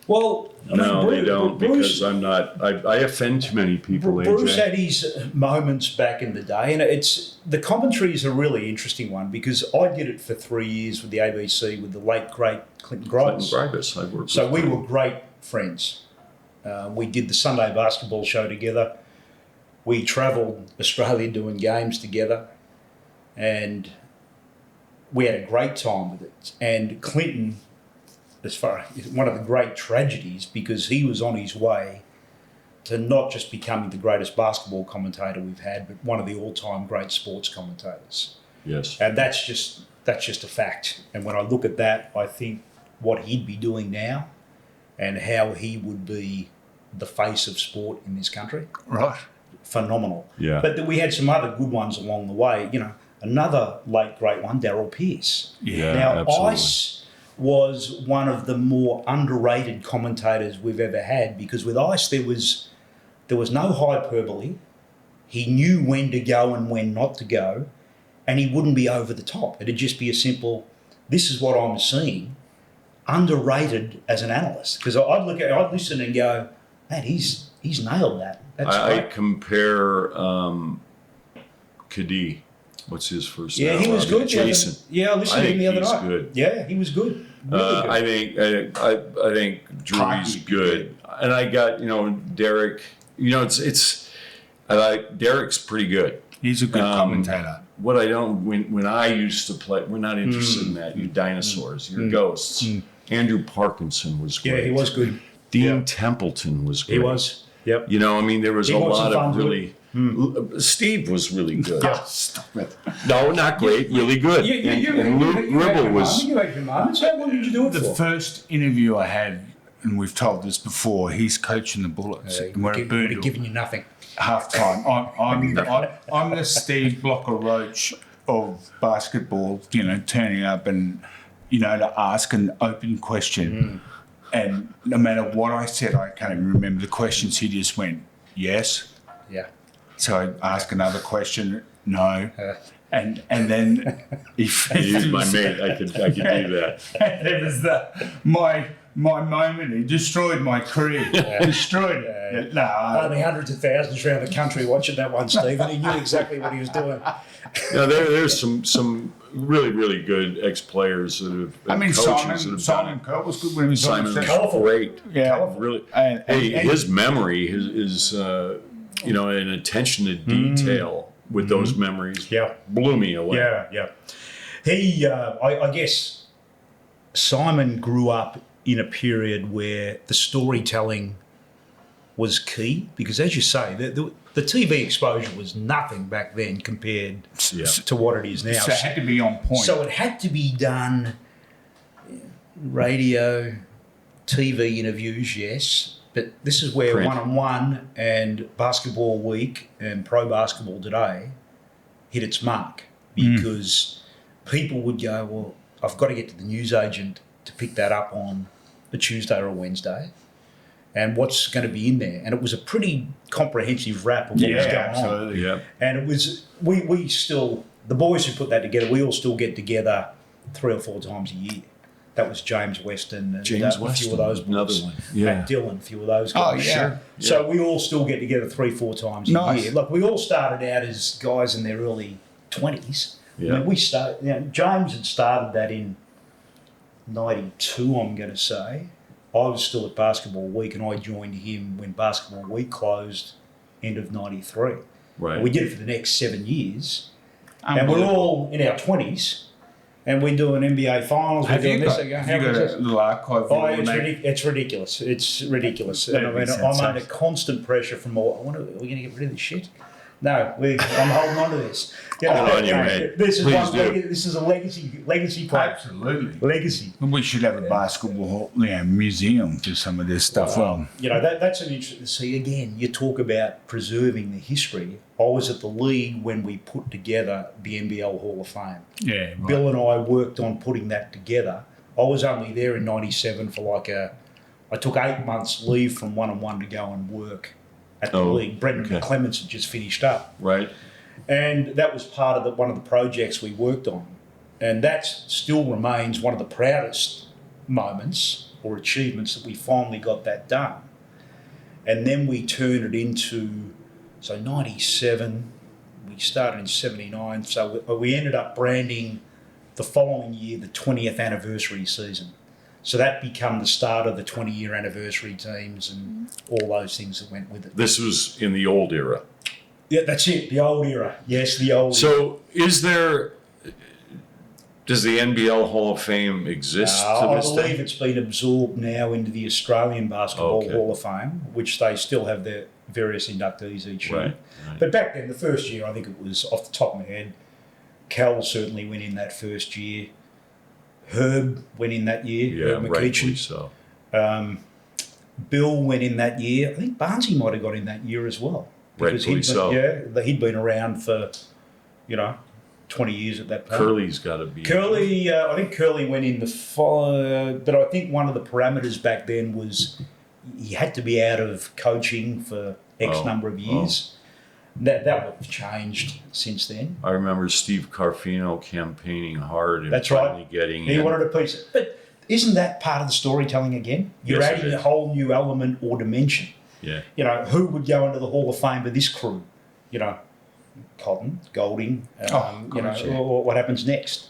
Well, No, they don't, Bruce, because I'm not. I offend too many people. Bruce AJ. had his moments back in the day, and the commentary is a really interesting one, because I did it for 3 years with the ABC with the late great Clinton Grimes. I worked So with we him. were great friends. We did the Sunday basketball show together. We travelled Australia doing games together, and we had a great time with it. And Clinton, as far as one of the great tragedies, because he was on his way to not just becoming the greatest basketball commentator we've had, but one of the all-time great sports commentators. Yes. And that's just a fact. And when I look at that, I think what he'd be doing now and how he would be the face of sport in this country. Right. Phenomenal. Yeah. But we had some other good ones along the way. Another late great one, Darryl Pearce. Yeah, Now, absolutely. Ice was one of the more underrated commentators we've ever had, because with Ice there was no hyperbole. He knew when to go and when not to go, and he wouldn't be over the top. It'd just be a simple, this is what I'm seeing, underrated as an analyst. Because I'd listen and go, man, he's nailed that. That's I great. compare Kadi. What's his first name? Yeah, he was good. Jason. I listened to him the other he's night. good. Yeah, he was good. Really good. I think Drew's good, and I got Derek. I like Derek's pretty good. He's a good commentator. What I don't when I used to play, we're not interested in that. You dinosaurs, you're ghosts. Andrew Parkinson was great. Yeah, he was good. Dean Yeah. Templeton was great. He was. Yep. You know, I mean, there was He a brought some lot fun of to really. Steve was really good. Yeah. Stop it. No, not great. Really good. And Ribble was. You had your moments. How long did you do it The for? first interview I had, and we've told this before, he's coaching the Bullets. and we're at Would Boondall. have given you nothing. Half time. I'm the Steve Blocker Roach of basketball, you know, turning up and, you know, to ask an open question. And no matter what I said, I can't even remember the questions. He just went, yes. Yeah. So I ask another question, no. And then he He's my mate. I could do that. And it was my moment. He destroyed my career. Destroyed it. No, Only hundreds of thousands around the country watching that one, Steve, and he knew exactly what he was doing. Now there's some really really good ex players that have. I mean, coaches that have Simon Cole was good when he was on Simon the was set. Colourful. great. Yeah. Really. And His memory, his you know, and attention to detail with those memories. Yeah. Blew me away. Yeah. He, I guess, Simon grew up in a period where the storytelling was key because, as you say, the TV exposure was nothing back then compared Yeah. to what it is now. So it had to be on point. So it had to be done. Radio, TV interviews, yes, but this is where Print. one-on-one and Basketball Week and Pro Basketball Today hit its mark because people would go, well, I've got to get to the newsagent to pick that up on a Tuesday or a Wednesday, and what's going to be in there. And it was a pretty comprehensive wrap of what was going on. absolutely. Yeah. And it was, we still, the boys who put that together, we all still get together 3 or 4 times a year. That was James Weston and James a Weston, few of those another boys. one. Yeah. Matt Dillon, a few of those Oh, guys. yeah. Sure. So we all still get together 3-4 times a Nice. year. Look, we all started out as guys in their early 20s. Yeah. I mean, James had started that in 92, I'm going to say. I was still at Basketball Week and I joined him when Basketball Week closed end of 93. Right. And we did it for the next 7 years. And we're Unbelievable. all in our 20s and we're doing NBA finals. We're Have doing you this got, again. have you got a little archive? Oh, you wanna make? it's ridiculous. It's ridiculous. And I That'd be mean, I'm under sensational. constant pressure from all. Are we going to get rid of this shit? No, I'm holding on to this. You know, Hold on, you mate. This is Please do. This is a legacy play. Absolutely. Legacy. We should have a basketball museum for some of this stuff. You know, that's an interesting. See, again, you talk about preserving the history. I was at the league when we put together the NBL Hall of Fame. Yeah. Right. Bill and I worked on putting that together. I was only there in 97 for I took 8 months leave from one-on-one to go and work at the league. Brendan Clements had just finished up. Right. And that was part of one of the projects we worked on. And that still remains one of the proudest moments or achievements that we finally got that done. And then we turned it into, 97, we started in 79, so we ended up branding the following year the 20th anniversary season. So that became the start of the 20-year anniversary teams and all those things that went with it. This was in the old era. Yeah, that's it, the old era. Yes, the old era. So does the NBL Hall of Fame exist to I this believe day? it's been absorbed now into the Australian Basketball Okay. Hall of Fame, which they still have their various inductees each year. Right. But back then, the first year, I think it was, off the top of my head, Cal certainly went in that first year. Herb went in that year. Yeah, Herb rightfully McEachin. so. Bill went in that year. I think Barnesy might have got in that year as well. Rightfully so. He'd been around for, 20 years at that point. Curly's got to be. Curly, I think Curly went in but I think one of the parameters back then was he had to be out of coaching for X number of years. That would have changed since then. I remember Steve Carfino campaigning hard and That's finally right. getting He in. wanted a piece. But isn't that part of the storytelling again? You're Yes, it adding a is. whole new element or dimension. Yeah. Who would go into the Hall of Fame with this crew? Cotton, Golding, gosh, yeah. or what happens next?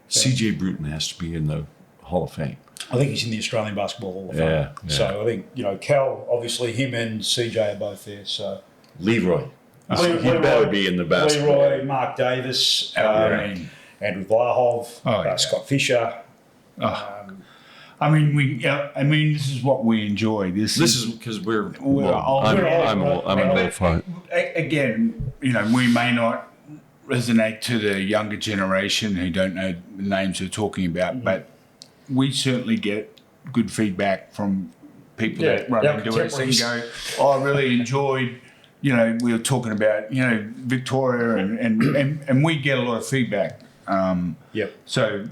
C.J. Bruton has to be in the Hall of Fame. I think he's in the Australian Basketball Hall of Fame. Yeah. So I think, Cal, obviously him and CJ are both there. So Leroy. Leroy- He better be in the basketball. Leroy, Mark Davis, Green. Andrew Vlahov, Oh, yeah. Scott Fisher. I mean, this is what we enjoy. This This is because we're. Well, I'm an old fart. Again, we may not resonate to the younger generation who don't know the names we're talking about, but we certainly get good feedback from people that run into us and go, I really enjoyed, we were talking about, Victoria and we get a lot of feedback. So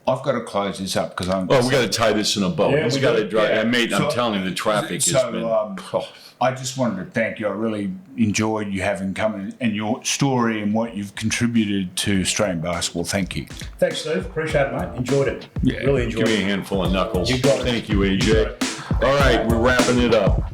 I've got to close this up because we got to tie this in a bow. Yeah, It's we got do. to drive. Yeah. Mate, I'm telling you, the traffic has been. I just wanted to thank you. I really enjoyed you having come and your story and what you've contributed to Australian basketball. Thank you. Thanks, Steve. Appreciate it, mate. Enjoyed it. Yeah. Really enjoyed Give me a it. handful of knuckles. You got it. Thank you, AJ. All right, we're wrapping it up.